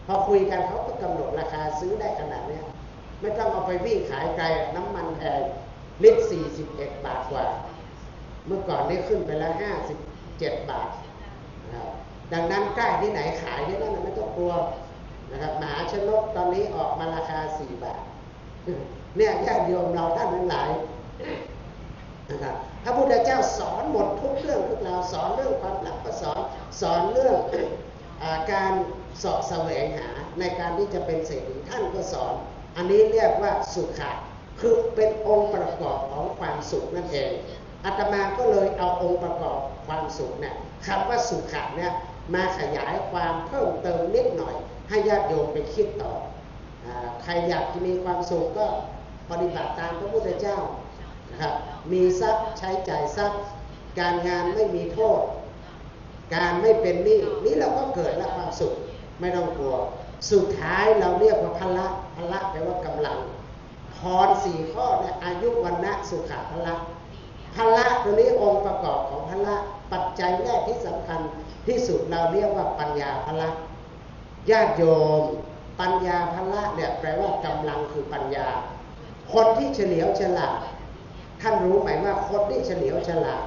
S3: พอคุยกันเขาก็กำหนดราคาซื้อได้ขนาดนี้ไม่ต้องเอาไปวิ่งขายไกลน้ำมันแพงลิตร41 บาทกว่าเมื่อก่อนนี้ขึ้นไปแล้ว57 บาทนะครับดังนั้นใกล้ที่ไหนขายที่นั่นไม่ต้องกลัวนะครับมหาชนกตอนนี้ออกมาราคา4 บาทเนี่ยญาติโยมเราท่านทั้งหลายนะครับพระพุทธเจ้าสอนหมดทุกเรื่องทุกราวสอนเรื่องความรักก็สอนเรื่องการเสาะแสวงหาในการที่จะเป็นเศรษฐีท่านก็สอนอันนี้เรียกว่าสุขะคือเป็นองค์ประกอบของความสุขนั่นเองอาตมาก็เลยเอาองค์ประกอบความสุขเนี่ยคำว่าสุขะเนี่ยมาขยายความเพิ่มเติมนิดหน่อยให้ญาติโยมไปคิดต่อใครอยากจะมีความสุขก็ปฏิบัติตามพระพุทธเจ้านะครับมีทรัพย์ใช้จ่ายทรัพย์การงานไม่มีโทษการไม่เป็นหนี้นี้เราก็เกิดละความสุขไม่ต้องกลัวสุดท้ายเราเรียกว่าพละแปลว่ากำลังพร4 ข้อเนี่ยอายุวันนะสุขะพละตัวนี้องค์ประกอบของพละปัจจัยแรกที่สำคัญที่สุดเราเรียกว่าปัญญาพละญาติโยมปัญญาพละเนี่ยแปลว่ากำลังคือปัญญาคนที่เฉลียวฉลาดท่านรู้ไหมว่าคนที่เฉลียวฉลาด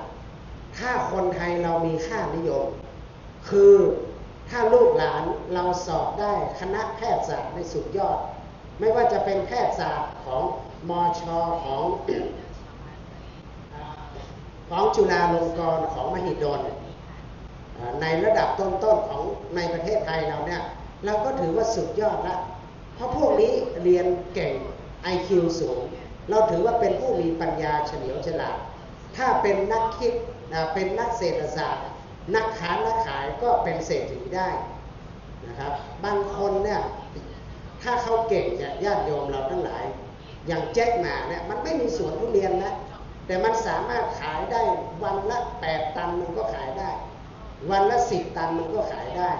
S3: ถ้าคนไทยเรามีค่านิยมคือถ้าลูกหลานเราสอบได้คณะแพทยศาสตร์ในสุดยอดไม่ว่าจะเป็นแพทยศาสตร์ของมช.ของจุฬาลงกรณ์ของมหิดลในระดับต้นๆของในประเทศไทยเราเนี่ยเราก็ถือว่าสุดยอดละเพราะพวกนี้เรียนเก่ง IQ สูงเราถือว่าเป็นผู้มีปัญญาเฉลียวฉลาดถ้าเป็นนักคิดเป็นนักเศรษฐศาสตร์นักค้านักขายก็เป็นเศรษฐีได้นะครับบางคนเนี่ยถ้าเขาเก่งเนี่ยญาติโยมเราทั้งหลายอย่างแจ็คหมาเนี่ยมันไม่มีสวนทุเรียนนะแต่มันสามารถขายได้วันละ8 ตันมันก็ขายได้วันละ10 ตันมันก็ขายได้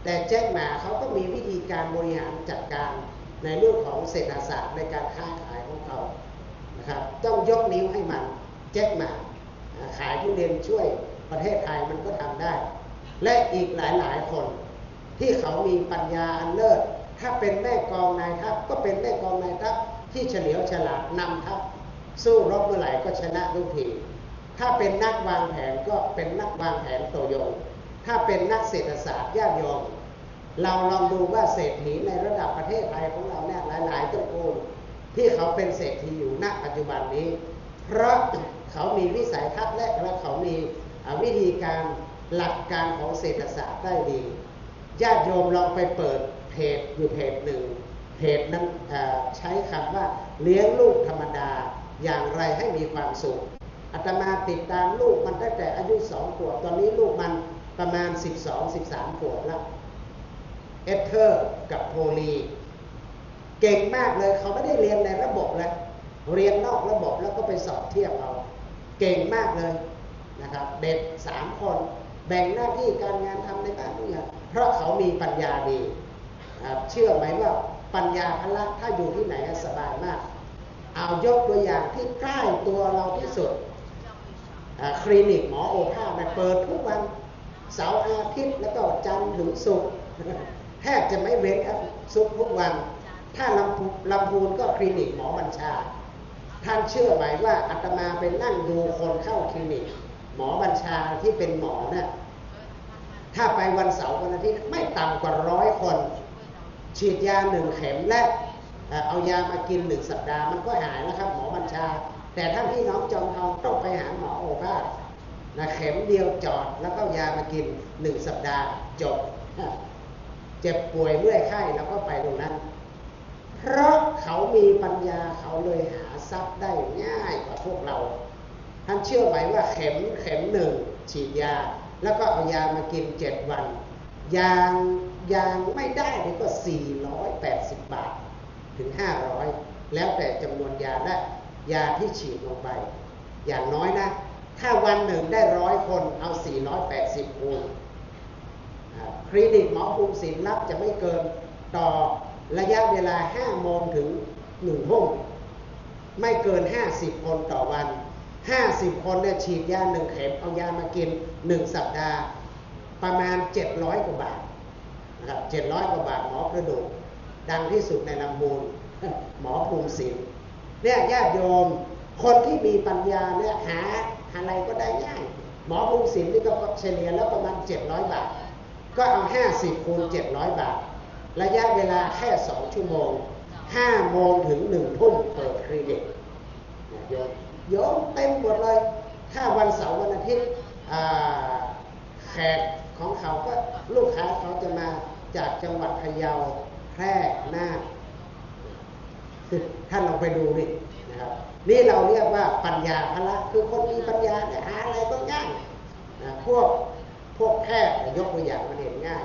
S3: แต่แจ็คหมาเขาก็มีวิธีการบริหารจัดการในเรื่องของเศรษฐศาสตร์ในการค้าขายของเขานะครับต้องยกนิ้วให้มันแจ็คหมาขายทุเรียนช่วยประเทศไทยมันก็ทำได้และอีกหลายๆคนที่เขามีปัญญาอันเลิศ ถ้าเป็นแม่กองนายทัพก็เป็นแม่กองนายทัพที่เฉลียวฉลาดนำทัพสู้รบเมื่อไหร่ก็ชนะทุกทีถ้าเป็นนักวางแผนก็เป็นนักวางแผนตัวยงถ้าเป็นนักเศรษฐศาสตร์ญาติโยมเราลองดูว่าเศรษฐีในระดับประเทศไทยของเราเนี่ยหลายๆตระกูลที่เขาเป็นเศรษฐีอยู่ณปัจจุบันนี้เพราะเขามีวิสัยทัศน์และเขามีวิธีการหลักการของเศรษฐศาสตร์ได้ดีญาติโยมลองไปเปิดเพจอยู่เพจหนึ่งเพจนั้นใช้คำว่าเลี้ยงลูกธรรมดาอย่างไรให้มีความสุขอาตมาติดตามลูกมันตั้งแต่อายุ2 ขวบตอนนี้ลูกมันประมาณ12-13 ขวบแล้วเอเธอร์กับโพลีเก่งมากเลยเขาไม่ได้เรียนในระบบเลยเรียนนอกระบบแล้วก็ไปสอบเทียบเอาเก่งมากเลยนะครับเด็ก3 คนแบ่งหน้าที่การงานทำในบ้านทุกอย่างเพราะเขามีปัญญาดีเชื่อไหมว่าปัญญาพละถ้าอยู่ที่ไหนสบายมากเอายกตัวอย่างที่ใกล้ตัวเราที่สุดคลินิกหมอโอภาสเปิดทุกวันเสาร์อาทิตย์แล้วก็จันทร์ถึงศุกร์แทบจะไม่เว้นครับศุกร์ทุกวันถ้าลำพูนก็คลินิกหมอบัญชาท่านเชื่อไหมว่าอาตมาไปนั่งดูคนเข้าคลินิกหมอบัญชาที่เป็นหมอเนี่ยถ้าไปวันเสาร์วันอาทิตย์ไม่ต่ำกว่า100 คนฉีดยา1 เข็มและเอายามากิน1 สัปดาห์มันก็หายนะครับหมอบัญชาแต่ถ้าพี่น้องจอมทองต้องไปหาหมอโอภาสเข็มเดียวจอดแล้วก็ยามากิน1 สัปดาห์จบเจ็บป่วยเมื่อยไข้แล้วก็ไปตรงนั้นเพราะเขามีปัญญาเขาเลยหาทรัพย์ได้ง่ายกว่าพวกเราท่านเชื่อไหมว่าเข็ม1ฉีดยาแล้วก็เอายามากิน7 วันอย่างไม่ได้นี่ก็480 บาทถึง500แล้วแต่จำนวนยาและยาที่ฉีดลงไปอย่างน้อยนะถ้าวันหนึ่งได้100 คนเอา480 คูณคลินิกหมอภูมิศิลป์รับจะไม่เกินต่อระยะเวลา5 โมงถึง1 ทุ่มไม่เกิน50 คนต่อวัน50 คนเนี่ยฉีดยา1 เข็มเอายามากิน1 สัปดาห์ประมาณ700 กว่าบาทนะครับ700 กว่าบาทหมอกระดูกดังที่สุดในลำพูนหมอภูมิศิลป์เนี่ยญาติโยมคนที่มีปัญญาเนี่ยหาอะไรก็ได้ง่ายหมอภูมิศิลป์นี่ก็เฉลี่ยแล้วประมาณ700 บาทก็เอา50 คูณ 700 บาทระยะเวลาแค่2 ชั่วโมง5 โมงถึง1 ทุ่มเปิดคลินิกโยมเต็มหมดเลยถ้าวันเสาร์วันอาทิตย์แขกของเขาก็ลูกค้าเขาจะมาจากจังหวัดพะเยาแพร่น่านท่านลองไปดูดินะครับนี่เราเรียกว่าปัญญาพละคือคนมีปัญญาเนี่ยหาอะไรก็ง่ายนะพวกแพทย์ยกตัวอย่างมันเห็นง่าย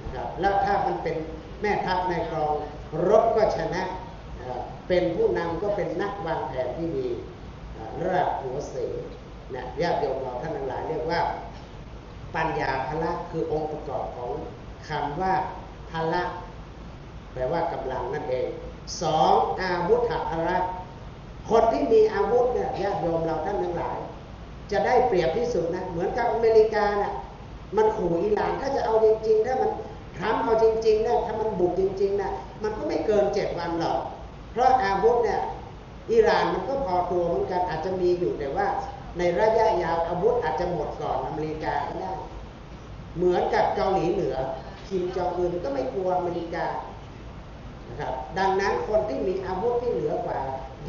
S3: นะครับแล้วถ้ามันเป็นแม่ทัพในกองรบก็ชนะเป็นผู้นำก็เป็นนักวางแผนที่ดีระดับหัวเสือเนี่ยญาติโยมเราท่านทั้งหลายเรียกว่าปัญญาพละคือองค์ประกอบของคำว่าพละแปลว่ากำลังนั่นเอง2อาวุธพละคนที่มีอาวุธเนี่ยญาติโยมเราท่านทั้งหลายจะได้เปรียบที่สุดนะเหมือนกับอเมริกาน่ะมันขู่อิหร่านถ้าจะเอาจริงๆถ้ามันทำเอาจริงๆนะถ้ามันบุกจริงๆนะมันก็ไม่เกิน7 วันหรอกเพราะอาวุธเนี่ยอิหร่านมันก็พอตัวเหมือนกันอาจจะมีอยู่แต่ว่าในระยะยาวอาวุธอาจจะหมดก่อนอเมริกาก็ได้เหมือนกับเกาหลีเหนือคิมจองอึนก็ไม่กลัวอเมริกานะครับดังนั้นคนที่มีอาวุธที่เหนือกว่า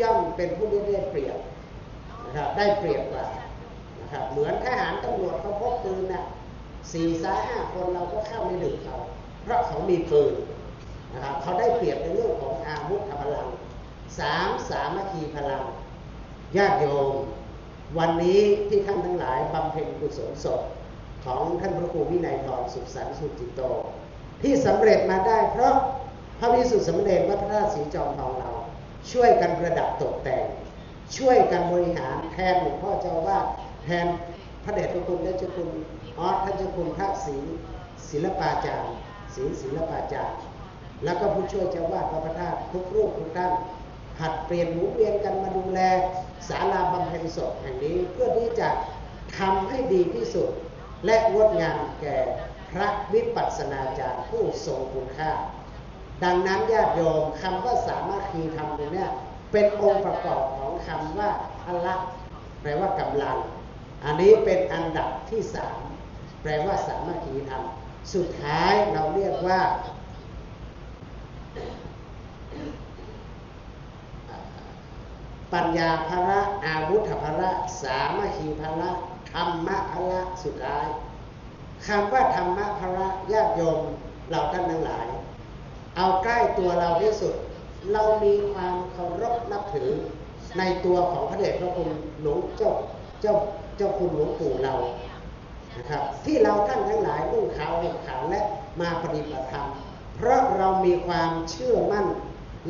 S3: ย่อมเป็นผู้ได้เปรียบนะครับได้เปรียบกว่านะครับเหมือนทหารตำรวจเขาพกปืนนะ4-5 คนเราก็เข้าไม่ถึงเขาเพราะเขามีปืนนะครับเขาได้เปรียบในเรื่องของอาวุธพลัง3สามัคคีพลังญาติโยมวันนี้ที่ท่านทั้งหลายบำเพ็ญกุศลศพของท่านพระครูวินัยทรสุขสันต์สุจิตโตที่สำเร็จมาได้เพราะพระวิสุทธิสมเด็จวัดพระธาตุศรีจอมทองเราช่วยกันประดับตกแต่งช่วยกันบริหารแทนหลวงพ่อเจ้าว่าแทนพระเดชพระคุณและเจ้าคุณท่านเจ้าคุณพระศรีศิลปาจารย์ศิลปาจารย์แล้วก็ผู้ช่วยเจ้าวาดวัดพระธาตุทุกรูปทุกท่านผัดเปลี่ยนหมุนเวียนกันมาดูแลศาลาบำเพ็ญศพแห่งนี้เพื่อที่จะทำให้ดีที่สุดและงดงามแก่พระวิปัสสนาจารย์ผู้ทรงคุณค่า ดังนั้นญาติโยมคำว่าสามัคคีธรรมตรงนี้เป็นองค์ประกอบของคำว่าพละแปลว่ากำลังอันนี้เป็นอันดับที่3แปลว่าสามัคคีธรรมสุดท้ายเราเรียกว่าปัญญาภละอาวุธภละสามัคคีภละธรรมภละสุดท้ายคำว่าธรรมภละญาติโยมเราท่านทั้งหลายเอาใกล้ตัวเราที่สุดเรามีความเคารพนับถือในตัวของพระเดชพระคุณหลวงเจ้าคุณหลวงปู่เรานะครับที่เราท่านทั้งหลายนุ่งขาวห่มขาวและมาปฏิบัติธรรมเพราะเรามีความเชื่อมั่น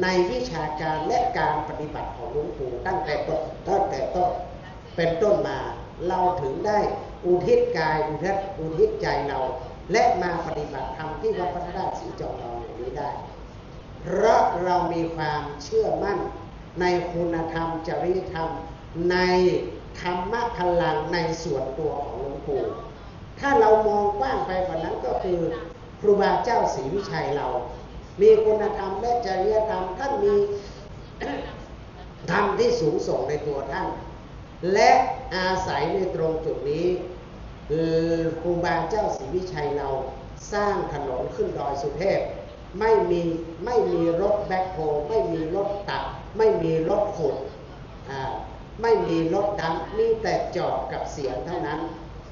S3: ในวิชาการและการปฏิบัติของหลวงปู่ตั้งแต่ต้นเป็นต้นมาเราถึงได้อุทิศกายอุทิศใจเราและมาปฏิบัติธรรมที่วัดพระธาตุศรีจอมทองแห่งนี้ได้เพราะเรามีความเชื่อมั่นในคุณธรรมจริยธรรมในธรรมะพลังในส่วนตัวของหลวงปู่ถ้าเรามองกว้างไปกว่านั้นก็คือครูบาเจ้าศรีวิชัยเรามีคุณธรรมและจริยธรรมท่านมี ธรรมที่สูงส่งในตัวท่านและอาศัยในตรงจุดนี้ครูบาเจ้าศรีวิชัยเราสร้างถนนขึ้นดอยสุเทพไม่มีรถแบ็คโฮไม่มีรถตักไม่มีรถขุดไม่มีรถดัมมีแต่จอบกับเสียงเท่านั้น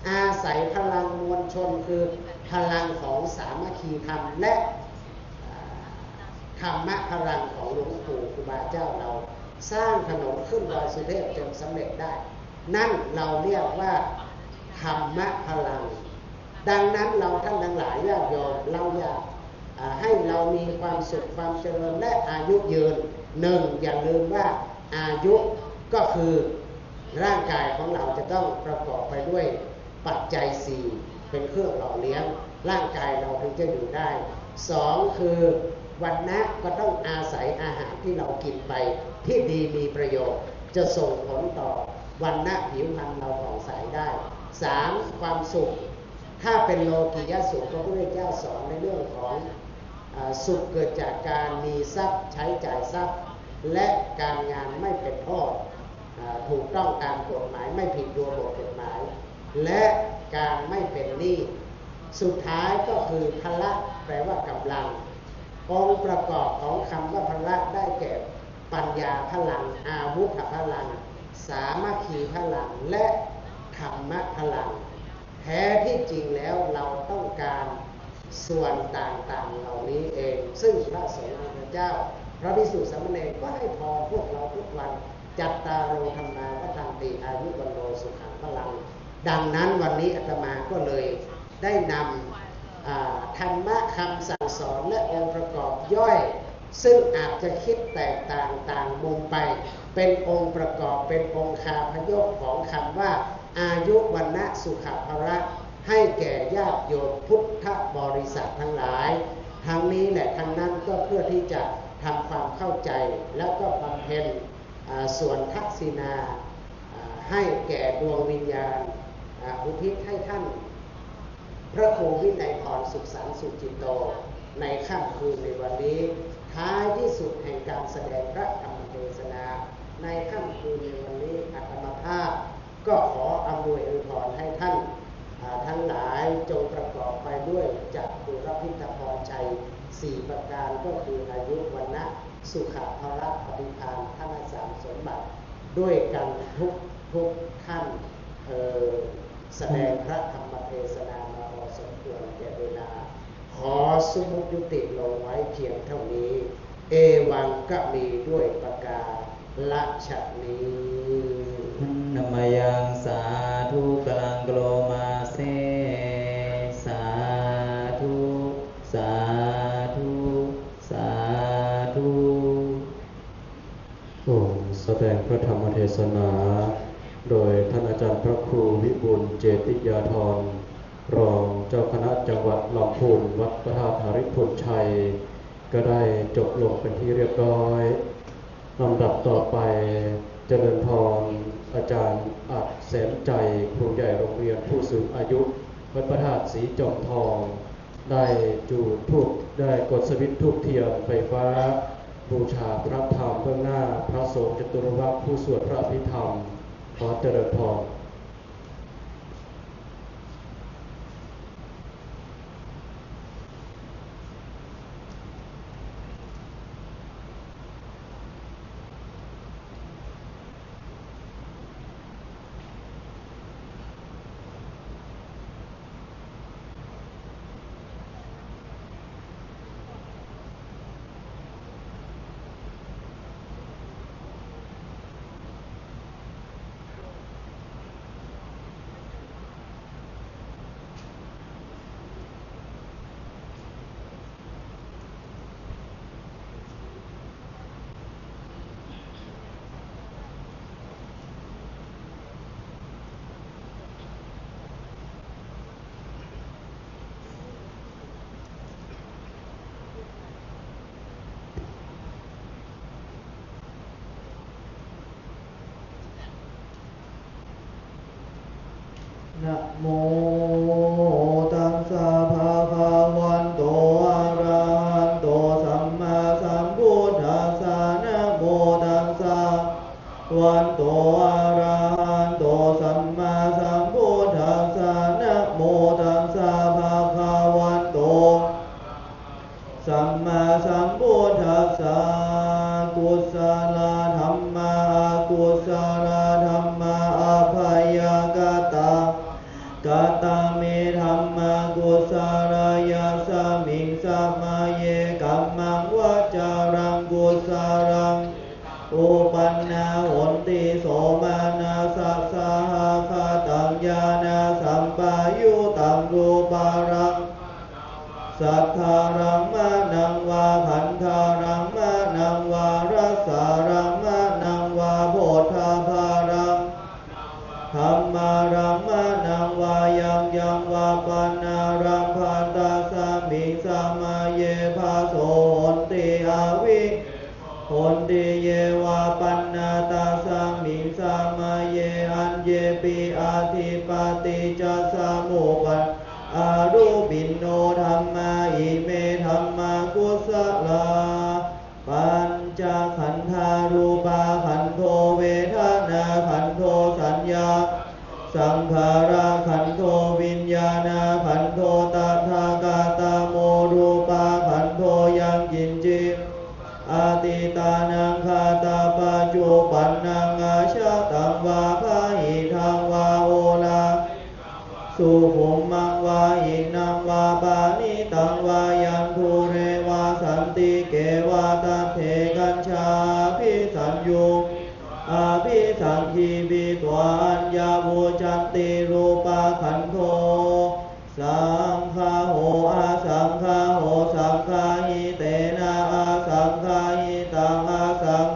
S3: อาศัยพลังมวลชนคือพลังของสามัคคีธรรมและธรรมะพลังของหลวงปู่ครูบาเจ้าเราสร้างถนนขึ้นดอยสุเทพจนสำเร็จได้นั่นเราเรียกว่าธรรมะพลังดังนั้นเราท่านทั้งหลายญาติโยมเราอยากให้เรามีความสุขความเจริญและอายุยืนอย่าลืมว่าอายุก็คือร่างกายของเราจะต้องประกอบไปด้วยปัจจัย4เป็นเครื่องหล่อเลี้ยงร่างกายเราถึงจะอยู่ได้2คือวรรณะก็ต้องอาศัยอาหารที่เรากินไปที่ดีมีประโยชน์จะส่งผลต่อวรรณะผิวพรรณเราผ่องใสได้3ความสุขถ้าเป็นโลกิยสุขพระพุทธเจ้าสอนในเรื่องของสุขเกิดจากการมีทรัพย์ใช้จ่ายทรัพย์และการงานไม่เป็นโทษถูกต้องตามกฎหมายไม่ผิดตัวบทกฎหมายและการไม่เป็นหนี้สุดท้ายก็คือพละแปลว่ากำลังองค์ประกอบของคำว่าพละได้แก่ปัญญาพลังอาวุธพลังสามัคคีพลังและธรรมะพลังแท้ที่จริงแล้วเราต้องการส่วนต่างๆเหล่านี้เองซึ่งพระสงฆ์พระเจ้าพระภิกษุสามเณรก็ให้พรพวกเราทุกวันจัตตารโอธรรมาวัฏันติอายุวันโนสุขังพลังดังนั้นวันนี้อาตมาก็เลยได้นำธรรมะคำสั่งสอนและองค์ประกอบย่อยซึ่งอาจจะคิดแตกต่างมุมไปเป็นองค์ประกอบเป็นองค์คาพยพของคำว่าอายุวันนะสุขภละให้แก่ญาติโยมพุทธบริษัททั้งหลายทั้งนี้และทั้งนั้นก็เพื่อที่จะทำความเข้าใจแล้วก็บำเพ็ญส่วนทักษิณาให้แก่ดวงวิญญาณอุทิศให้ท่านพระครูวินัยพรสุขสันต์สุจิตโตในค่ำคืนในวันนี้ท้ายที่สุดแห่งการแสดงพระธรรมเทศนาในค่ำคืนในวันนี้อาตมาภาพก็ขออำนวยอวยพรให้ท่านทั้งหลายจงประกอบไปด้วยจักขุรพิธพรชัย4ประการก็คืออายุวันนะสุขภละปฏิภาณธนสารสมบัติด้วยกันทุกท่านแสดงพระธรรมเทศนามาพอสมควรแก่เวลาขอสมุยุติลงไว้เพียงเท่านี้เอวังก็มีด้วยประกาละชนี้
S2: นมยังสาธุกลังโกลมาเสสาธุสาธุสาธุ
S1: แสดงพระธรรมเทศนาโดยท่านอาจารย์พระครูวิบูลย์เจติยาธรรองเจ้าคณะจังหวัดลำพูนวัดพระธาตุหฤพลชัยก็ได้จบลงเป็นที่เรียบร้อยลำดับต่อไปเจริญพรอาจารย์อัดแสนใจครูใหญ่โรงเรียนผู้สูงอายุวัดพระธาตุศรีจอมทอง ได้จุดธูปได้กดสวิตช์ธูปเทียนไฟฟ้าบูชาพระธรรมเบื้องหน้าพระสงฆ์จตุรวรรธผู้สวดพระอภิธรรมขอเจริญพรนะโมตัสสะภะคะวันโตอะระหะโตสัมมาสัมพุทธัสสะนะโมตัสสะวันโตอะระหะโตสัมมาสัมพุทธัสสะนะโมตัสสะภะคะวันโตสัมมาสัมพุทธัสสะกุศลธัมมากุศลธัมมาอภัยกตากตเมธัมมากุศลยัสสมิงสัมมาเยกัมมังวจารังกุศลังอุปันนาโหนติโสมานาสัสสะหะคาตัญญาณสัมปายุตังรูปารังสัทธารังมานังวาขันธารังมานังวารัสสารังมานังวาโพธาภารังธรรมารังมานังวายังยังวาปานารังพันตาสามิงสัมมาเยภาโสโหนติอาวิโหนติเยวาปันนาตาสามิงสัมมาเยอัญเยปิอาทิปติจัสสามุปันอารูปินโนธัมมาอิเมธัมมากุศลาปัญจขันธารูปาขันโธเวทนาขันโธสัญญาสังขาราขันโธวิญญาณขันโธตถากตโมรูปาขันโธยังยินจิอาติตานังคาตาปัจจุปันนังอาชาตังวาภาหิทังวาโอลาสุขุมมังวาหินังวาปานิตังวายันทุเรวาสันติเกวาตัเถกัญชาภิสัญญูอาภิสังคีบิตวาอัญญาบูจันติรูปาขันโธสังฆาโหอาสังฆาโหสังฆาหิเตนะอาสังฆาหิตังอาสัง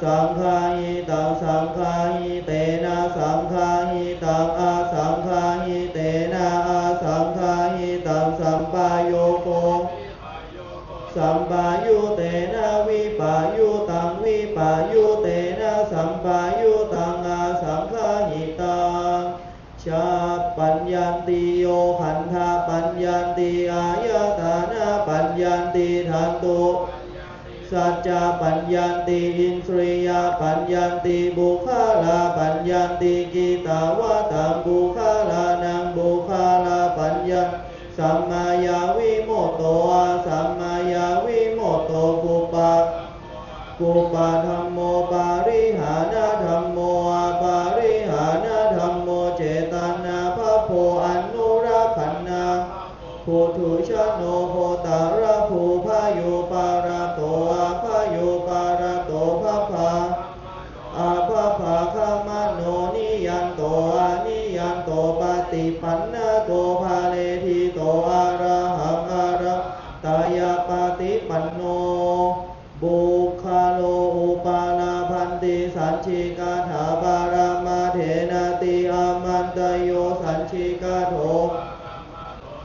S1: สังฆาหิตังสังฆาหิเตนะสังฆาหิตังอาสังฆาหิเตนะอาสังฆาหิตังสัมปาโยโกสัมปายุเตนะวิปายุตังวิปายุเตนะสัมปายุตังอาสังฆาหิตังชาปัญญันติโยขันธาปัญญันติอายตนะปัญญันติทันตุสัจจะปัญญันติอินทรียปัญญันติบุคลาปัญญันติกิตาวะตังบุคลานังบุคลาปัญญันสัมมายาวิโมตโตสัมมายาวิโมตโตกุปะธัมโมปาริหานะธัมโมปาริหานะธัมโมเจตนาภโพอนุรักขันนาภูถุชโนโพตาระภูพายุปาระโตอาพายุปาระโตภะภาอาภะภาคามโนนิยันโตอานิยันโตปฏิปันนะโตภาเลทิโตอะระหังอะระตายาปฏิปันโนบุคาโลอุปาลาพันติสัญชิกาถาบารามาเถนะติอามันตโยสัญชิกาโถ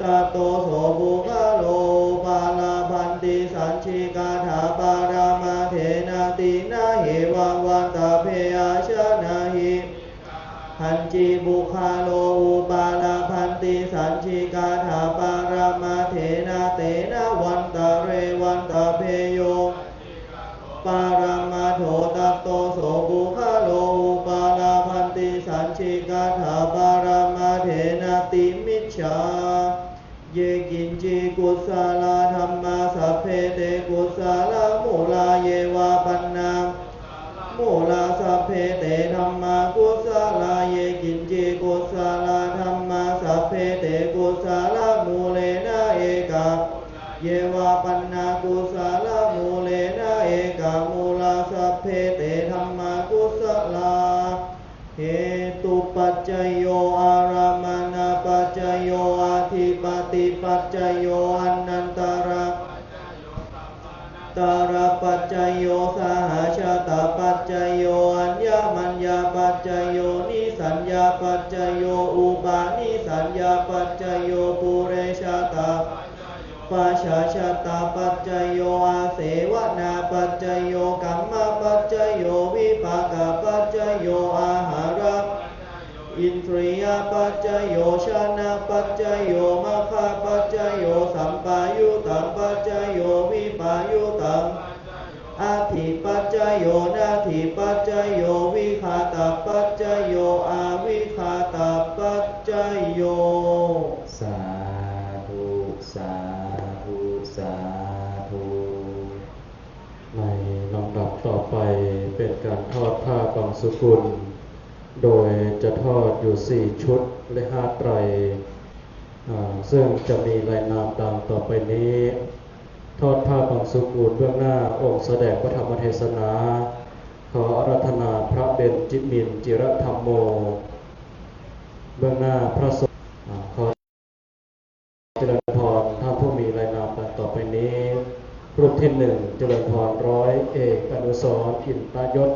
S1: ตโตโสบุคาโลอุปาลาพันติสัญชิกาถาบารามาเถนะตินาหิวังวันตาเพอาชนะหิหันจิบุคาโลอุปาลาพันติสัญชิกาถาบารา
S4: เถนะเตนะวันตะเรวันตะเพโยปารามาโถตัตโตโสบุคโลอุปาลาภันติสัญชิกาถาปารามาเถนะติมิจฉาเยกินจิกุสาลาธัมมาสัพเพเตกุสาลามูลาเยวาปันนามูลาสัพเพเตธัมมากุสาลาเยกินจิกุสาลาธัมมาสัพเพเตกุสาลามูเลนะเอกาเยวาปันนากุสาลามูเลนะเอกามูลาสัพเพเตธัมมากุสาลาเหตุปัจจโยอารามณปัจจโยอธิปติปัจจโยอนันตระตระปัจจโยสหชาตปัจจโยอัญญมัญญปัจจโยนิสัญญาปัจจโยอุปาณิสัญญาปัจจโยปุเรชาตาปัจฉาชาตาปัจจโยอาเสวนาปัจจโยกัมมปัจจโยวิภากปัจจโยอาหาระอินทรียปัจจโยชนะปัจจโยมัคคะปัจจโยสัมปายุตังปัจจโยวิปายุตังอาทิปัจจโยนาทิปัจจโยวิคาตปัจจโยอาวิคาตปัจจโย
S2: สาธุสาธุสาธุ
S1: ในลำดับต่อไปเป็นการทอดผ้าบังสุกุลโดยจะทอดอยู่4ชุดและ5ไตรซึ่งจะมีรายนามดังต่อไปนี้ทอดผ้าบังสุกุลเบื้องหน้าองค์แสดงพระธรรมเทศนาขออาราธนาพระเบญจมินทร์จิรธรรมโมเบื้องหน้าพระสงฆ์ขอเจริญพรท่านผู้มีรายนามดังต่อไปนี้รูปที่1เจริญพรร้อยเอกอนุสรณ์อินตยศ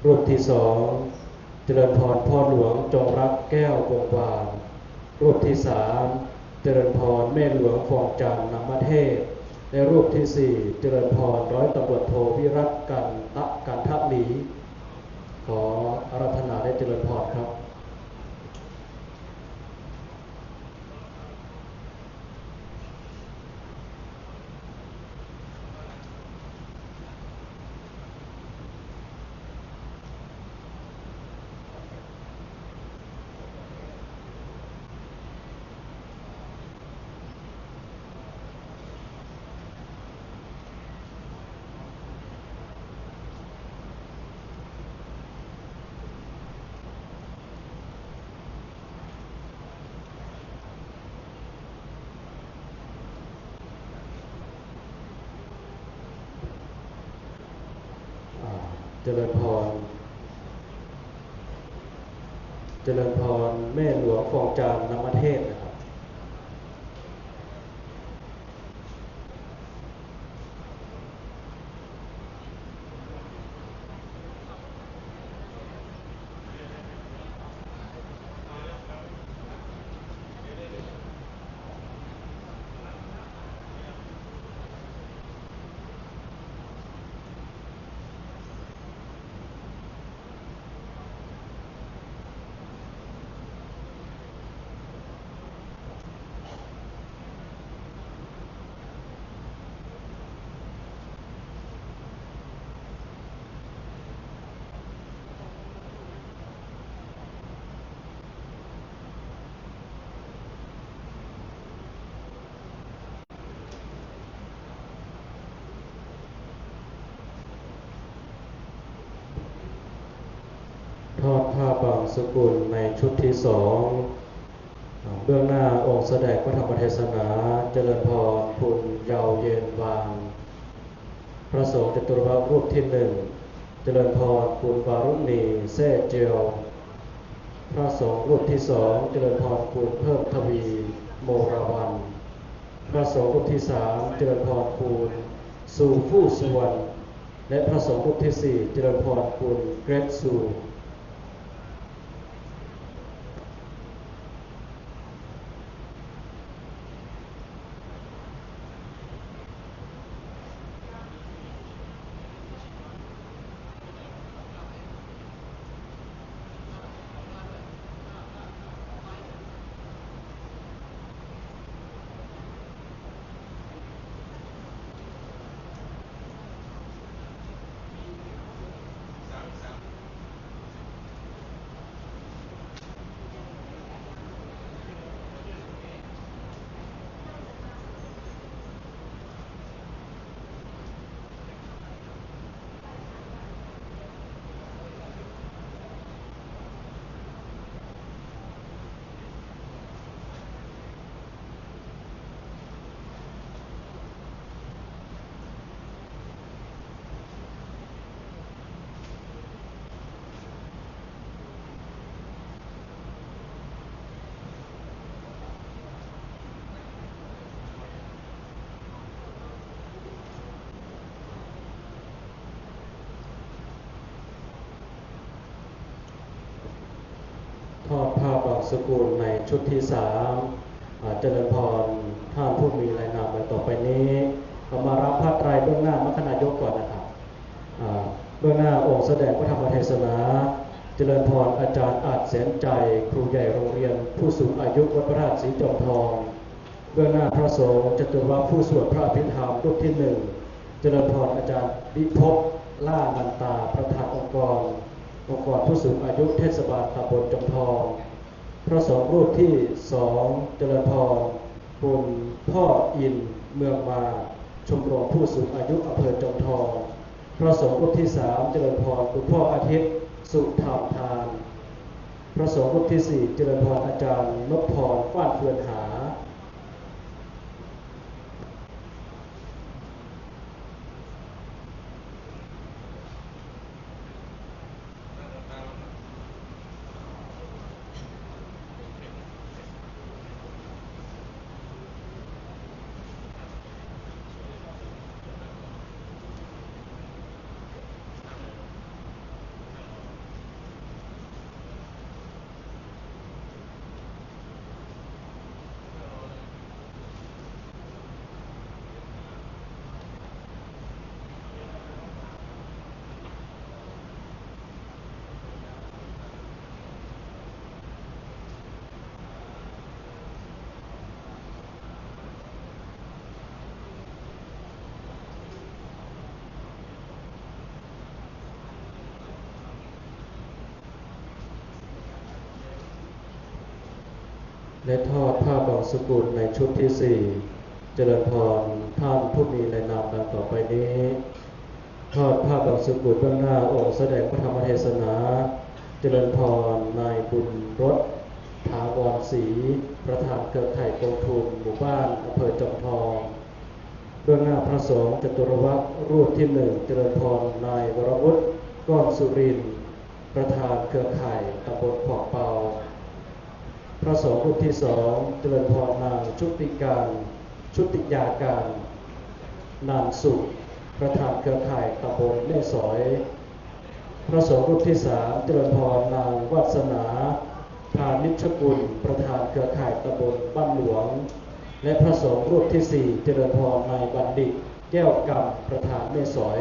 S1: รูปที่2เจริญพรพ่อหลวงจงรักแก้ววงวานรูปที่3เจริญพรแม่หลวงฟองจันทร์นามเทศและรูปที่4เจริญพรร้อยตำรวจโทวิรัตกันทลีขออาราธนาได้เจริญพรครับเจริญพรแม่หลวงฟองจันทร์นามเทศนะครับทอดผ้าบางสกุลในชุดที่2เบื้องหน้าองค์แสดงพระธรรมเทศนาเจริญพรพุนเยาวเย็นวางพระสงฆ์จตุรวัตรรูปที่1เจริญพรคุณปารุณีแซ่เจียวพระสงฆ์รูปที่2เจริญพรคุณเพิ่มทวีโมราวันพระสงฆ์รูปที่3เจริญพรคุณสูฟู่สุวรรณและพระสงฆ์รูปที่4เจริญพรคุณเกรซซู สกุลในชุดที่สามเจริญพรท่านผู้มีรายนามต่อไปนี้ก็มารับผ้าไตรเบื้องหน้ามัคคณายกก่อนนะครับเบื้องหน้าองค์แสดงพระธรรมเทศนาเจริญพรอาจารย์อาจแสนใจครูใหญ่โรงเรียนผู้สูงอายุวัดพระราชศรีจอมทองเบื้องหน้าพระสงฆ์จตุรวัตรผู้สวดพระอภิธรรมรูปที่หนึ่งเจริญพรอาจารย์วิภพล่ามันตาประธานองค์กรผู้สูงอายุเทศบาลตำบลจอมทองพระสงฆ์รูปที่สองเจริญพรคุณพ่ออินเมืองมาชมรมผู้สูงอายุอำเภอจอมทองพระสงฆ์รูปที่สามเจริญพรคุณพ่ออาทิตย์สุธรรมทานพระสงฆ์รูปที่สี่เจริญพรอาจารย์นพพรฟ้านเฟือนหาและทอดผ้าบางสกุลในชุดที่สี่เจริญพรท่านผู้มีรายนามดังต่อไปนี้ทอดผ้าบางสกุลเบื้องหน้าองค์แสดงพระธรรมเทศนาเจริญพรนายบุญรสถาวรศรีประธานเครือข่ายกองทุนหมู่บ้านอำเภอจอมทองเบื้องหน้าพระสงฆ์จตุรวัตรรูปที่หนึ่งเจริญพรนายวรวุฒิก้อนสุรินทร์ประธานเครือข่ายตำบลขอกเปาพระสงฆ์รูปที่สองเจริญพรนางชุติยาการนามสุขประธานเครือข่ายตำบลแม่สอยพระสงฆ์รูปที่สามเจริญพรนางวัสนาพานิชกุลประธานเครือข่ายตำบลบ้านหลวงและพระสงฆ์รูปที่สี่เจริญพรนายบัณฑิตแก้วกำประธานแม่สอย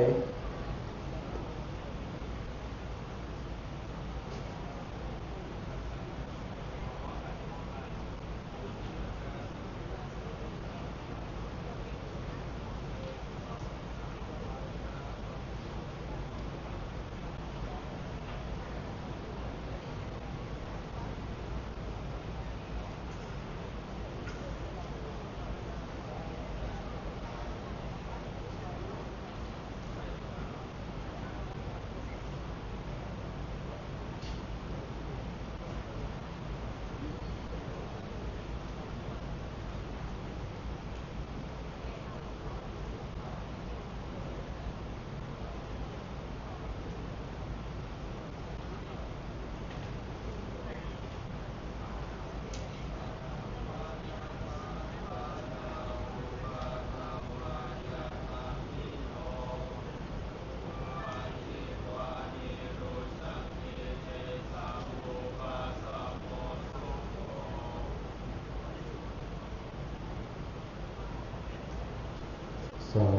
S1: สา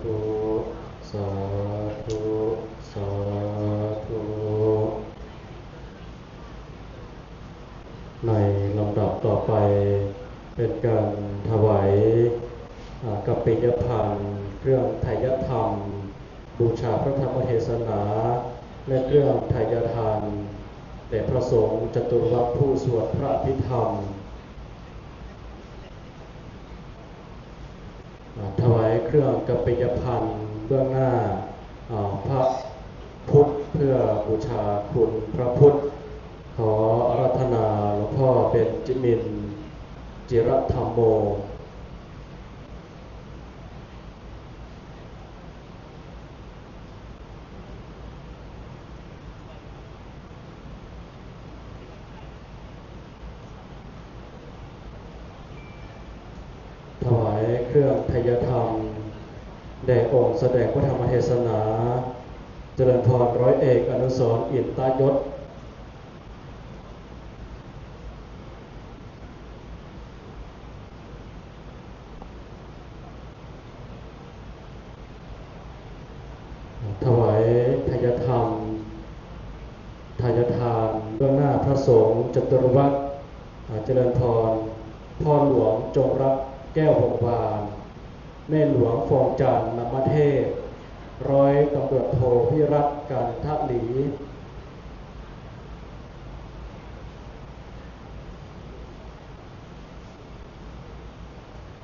S1: ธุสาธุสาธุในลำดับต่อไปเป็นการถวายกัปปิยพันธ์เครื่องไทยธรรมบูชาพระธรรมเทศนาและเครื่องไทยทานแด่พระสงฆ์จตุรวัตรผู้สวดพระอภิธรรมถวายเครื่องกัปปิยพันธ์เบื้องหน้าพระพุทธเพื่อบูชาคุณพระพุทธขออาราธนาหลวงพ่อเป็นจิมินจิรธรรมโมถวายเครื่องไทยธรรมแด่องค์แสดงพระธรรมเทศนาเจริญพรร้อยเอกอนุสรณ์อินตายศ สงฆ์จตุรวัตรเจริญพรพ่อหลวงจงรักแก้ววงวานแม่หลวงฟองจันทร์นมเทพร้อยตำรวจโทพิรัตน์กันทะหลี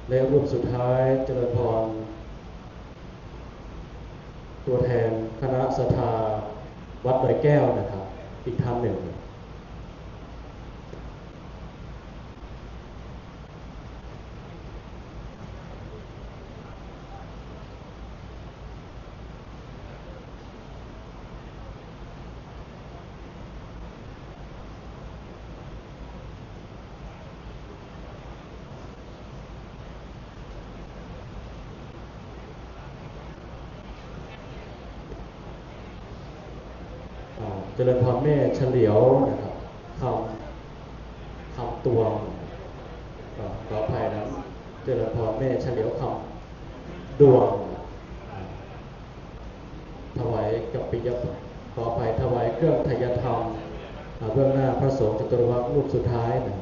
S1: และรูปสุดท้ายเจริญพรตัวแทนคณะศรัทธาวัดดอยแก้วนะครับอีกท่านหนึ่งเจริญพรแม่เฉลียวนะครับคำตวงขออภัยนะเจริญพรแม่เฉลียวคำดวงถวายกัปปิยขออภัยถวายเครื่องไทยธรรมเบื้องหน้าพระสงฆ์จตุรวัตรรูปสุดท้ายนะ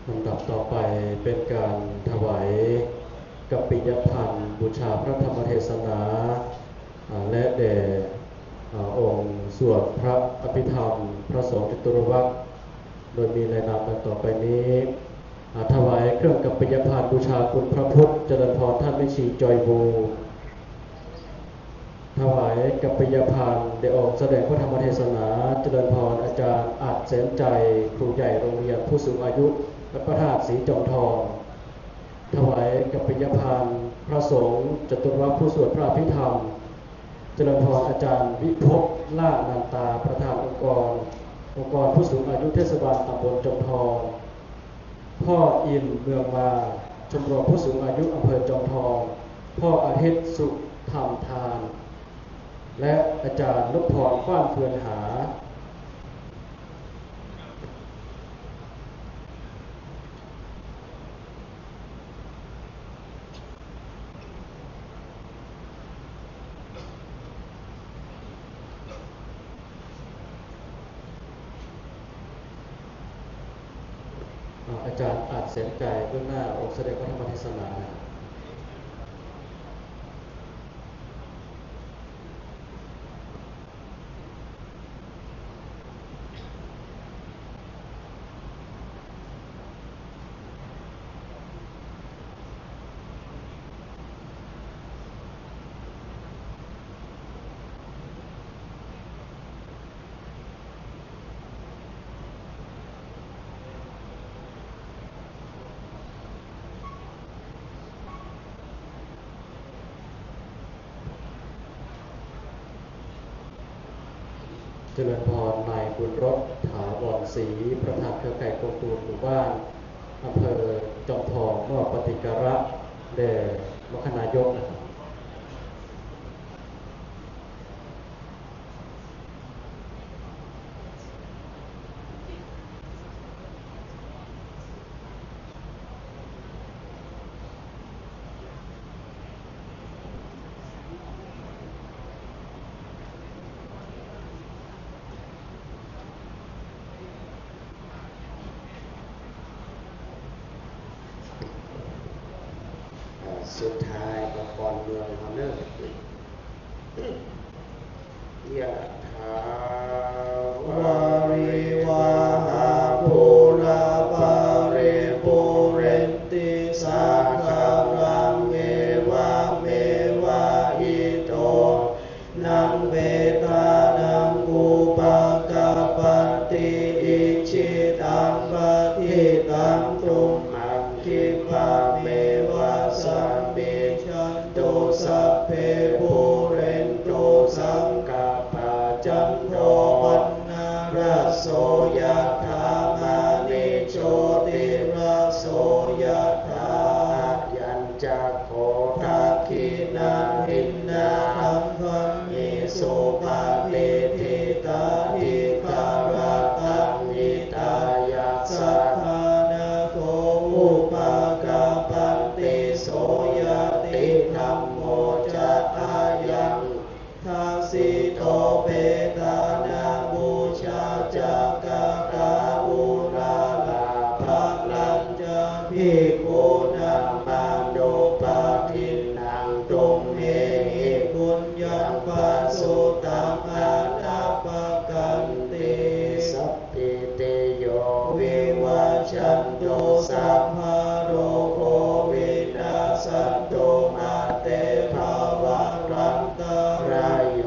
S1: ลำดับต่อไปเป็นการถวายกัปปิยพันธ์บูชาพระธรรมเทศนาและแด่องค์สวดพระอภิธรรมพระสงฆ์จตุรวัตรโดยมีรายนามดังต่อไปนี้ถวายเครื่องกัปปิยพันธ์บูชาคุณพระพุทธเจริญพรท่านวิชีจอยบูถวายกัปปิยพันธ์ได้ออกแสดงพระธรรมเทศนาเจริญพรอาจารย์อัดแสนใจครูใหญ่โรงเรียนผู้สูงอายุวัดพระธาตุศรีจอมทองถวายกัปปิยพันธ์พระสงฆ์จตุรวัตรผู้สวดพระอภิธรรมเจริญพรอาจารย์วิภพล่านันตาประธานองค์กรผู้สูงอายุเทศบาลตำบลจอมทองพ่ออินเมืองมาชมรมผู้สูงอายุอำเภอจอมทองพ่ออาทิตย์สุธรรมทานและอาจารย์นพพรฟ้านเพื่อนหาอาจารย์อัดเสียงใจเบื้องหน้าองค์เสด็จพระธรรมเทศนาเจริญพรนายบุญรสถาวรศรีประธานเครือข่ายกองตูนหมู่บ้านอำเภอจอมทองมอบปฏิการะแด่มคณายกนะครับ
S3: สุดท้ายก็ก่อนเมืองเขาเนิ่นยะถาวาริวาหาภูราภาริปุเรนติสาคารังเอวะเมวะอิโตนังเบตานังอุปกัปปติอิชิตังปฏิตังตุมังคิปะเมวะสัมมิชันตุสัพเพภูเรนตุสังกปปะจันโทปนนารา จักโขทักขินาทินนาทัมขันมิสุปาติทิตาทิคารตังนิตายัสสะทานาโสอุปกาปันติโสยติธัมโมจะอายังทัสสิโตเปตานาบูชาจักกะกาอุราลาภะลัญจาภิกขุนังปันโดปาทินังตุมเมหิปุญญังปัสสุตังอานาปกันติสัพพิติโยวิวัชชันตุสัพพะโรโควินาศตุมาเตภวัตวันตรายโย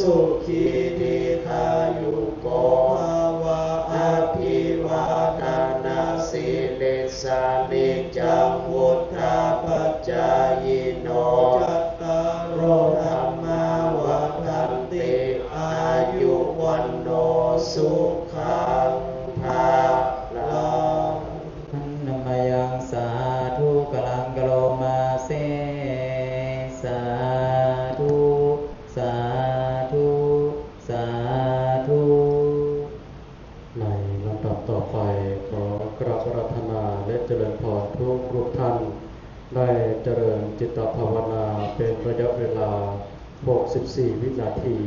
S3: สุขีทีขายุโกภวะอภิวาทานาสิลิสานิจังวุฒาปัจจายโนจัตตารโอธรรมาวัฏันติอายุวันโนสุขังภาลัง
S2: นมยังสาธุกลังกโลมาเสสาธุสาธุสาธุ
S1: ในลำดับต่อไปขอกราบอาราธนาและเจริญพรทุกรูปท่านได้เจริญจิตภาวนาเป็นระยะเวลา 64 วินาที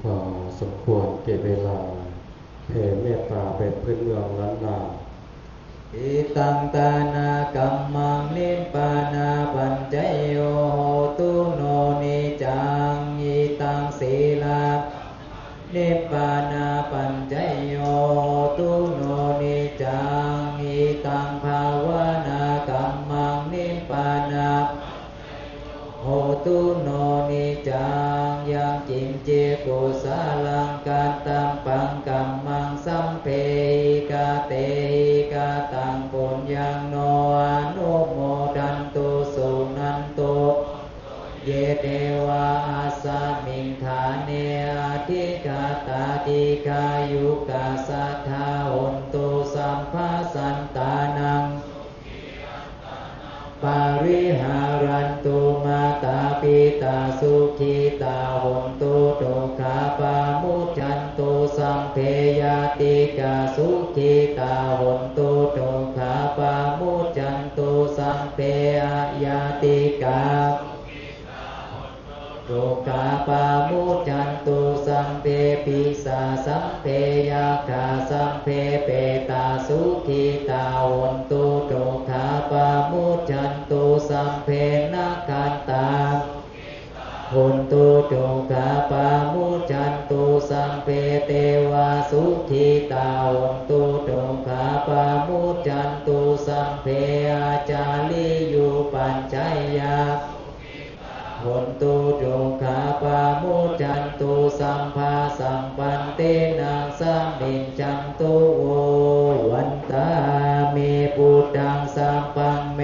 S1: พอสมควรเก็บเวลาแผ่เมตตาแบบพื้นเมืองล้านนา
S2: อิตังตานากัมมังนิปปานาปัญจโยโหตุโนนิจังอิตังศีลานิปปานาปัญจโยโหตุโนนิจังอิตังภาวนากัมมังนิปปานาโหตุโนนิจังยังจิมเจกุสาลังกัตตังปังกัมมังสัมเพหิกาเตหิกาตังปุญญังโนอนุโมทันตุสุนันตุเยเทวาอาสามิงฐาเนอาทิกาตาติกายุกาสัทธาหุนตุสัมภาสันตานังปาริหารันตุมาตาปิตาสุขีตาหุนตุตุขาปามุจันตุสัมเพยติกาสุขีตาหุนตุตุขาปามุจันตุสัมเพยติกาตุขาปามุจันตุสัมเพปิสาสัมเพยคาสัมเพเปตาสุขีตาหุนตุตุขาปามุจันตุสัมเพนะคันตาหุนตุตุขาปามุจันตุสัมเพเตวาสุขีตาหุนตุตุขาปามุจันตุสัมเพอาจาริยุปัญจยาหุนตุตุขาปามุจันตุสัมภาสัมปันเตนะสัมมิจจันตุโววันตาเมปุตตังสัมปังเม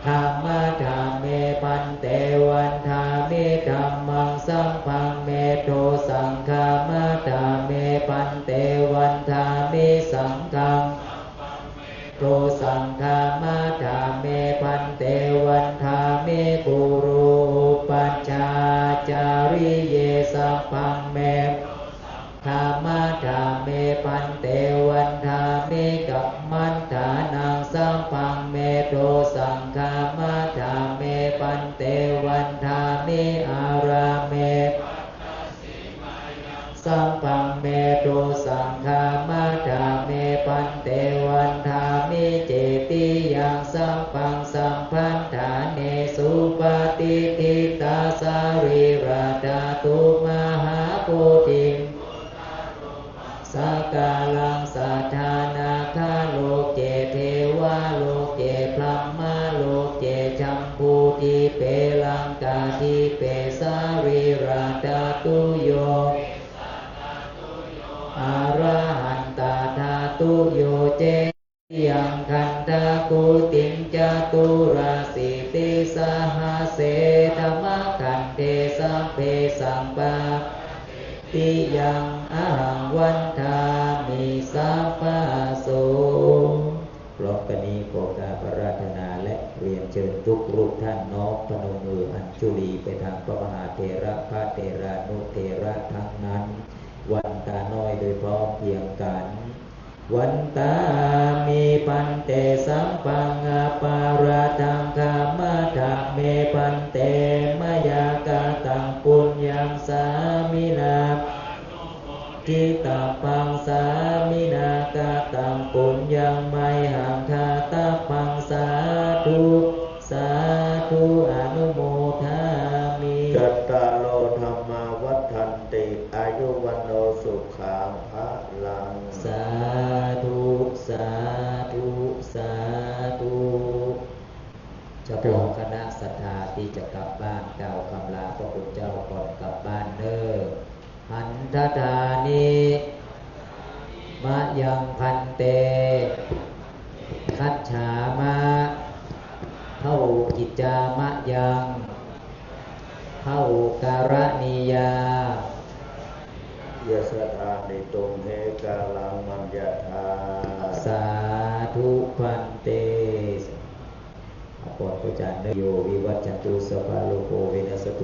S2: ธรรมะธรรมเมปันเตวันธามิธัมมังสัมปังเม โตสังฆามาธาเมปันเตวันทามิสังฆังโตสังฆามาธาเมปันเตวันทามิปุโรปัจจาจาริเยสัพพังเมธามาธาเมปันเตวันทามิกัมมันฐานังสัมปังเมโตสังฆามาธาเมปันเตวันทามิอาราเมสัมปังเมโตสังฆามาธาเมปันเตวันทามิเจติยังสัมปังสัมพันธาเนสุปฏิทิตาสาริราธาตุมหาโพธิสักกาลังสัทธานาคาโลกเจเทวาโลกเจพลัมมาโลกเจจัมพูทิเปลังกาทิเปสาริราธาตุโยอาระหันตาธาตุโยเจยังคันธากุติงจตุราสิติสหเสธรรมคันเทสัมเพสัมปาติยังอาหังวันทามิสัพพะโสพร้อมกันนี้ขอกราบอาราธนาและเรียนเชิญทุกรูปท่านน้อมพนมมืออัญชุลีไปทางพระมหาเถระพระเถรานุเถระทั้งนั้นวันตาน้อยโดยพร้อมเพรียงกันวันตามีปันเตสัมปังอาปาราทังคามาธาเมปันเตมยากาตังปุญญังสามินาทิตาปังสามินากาตังปุญญังไมหังคาตาปังสาธุสาธุอนุโมทามิ
S4: จัตตารโลธรรมาวัฏันติอายุวันโนสุขังภะลัง
S2: สาธุสาธุสาธุเฉพาะคณะศรัทธาที่จะกลับบ้านกล่าวคำลาพระคุณเจ้าก่อนกลับบ้านเด้อหันทธานิมะยังพันเตคัจฉามะเท่ากิจจามะยังเท่าการณียาย
S4: ะสถานิตุงเฮกาลังมัญญาธา
S2: สาธุพันเตอภรพระอาจารย์โยวิวัจจตุสัพพะโลกโควินัสตุ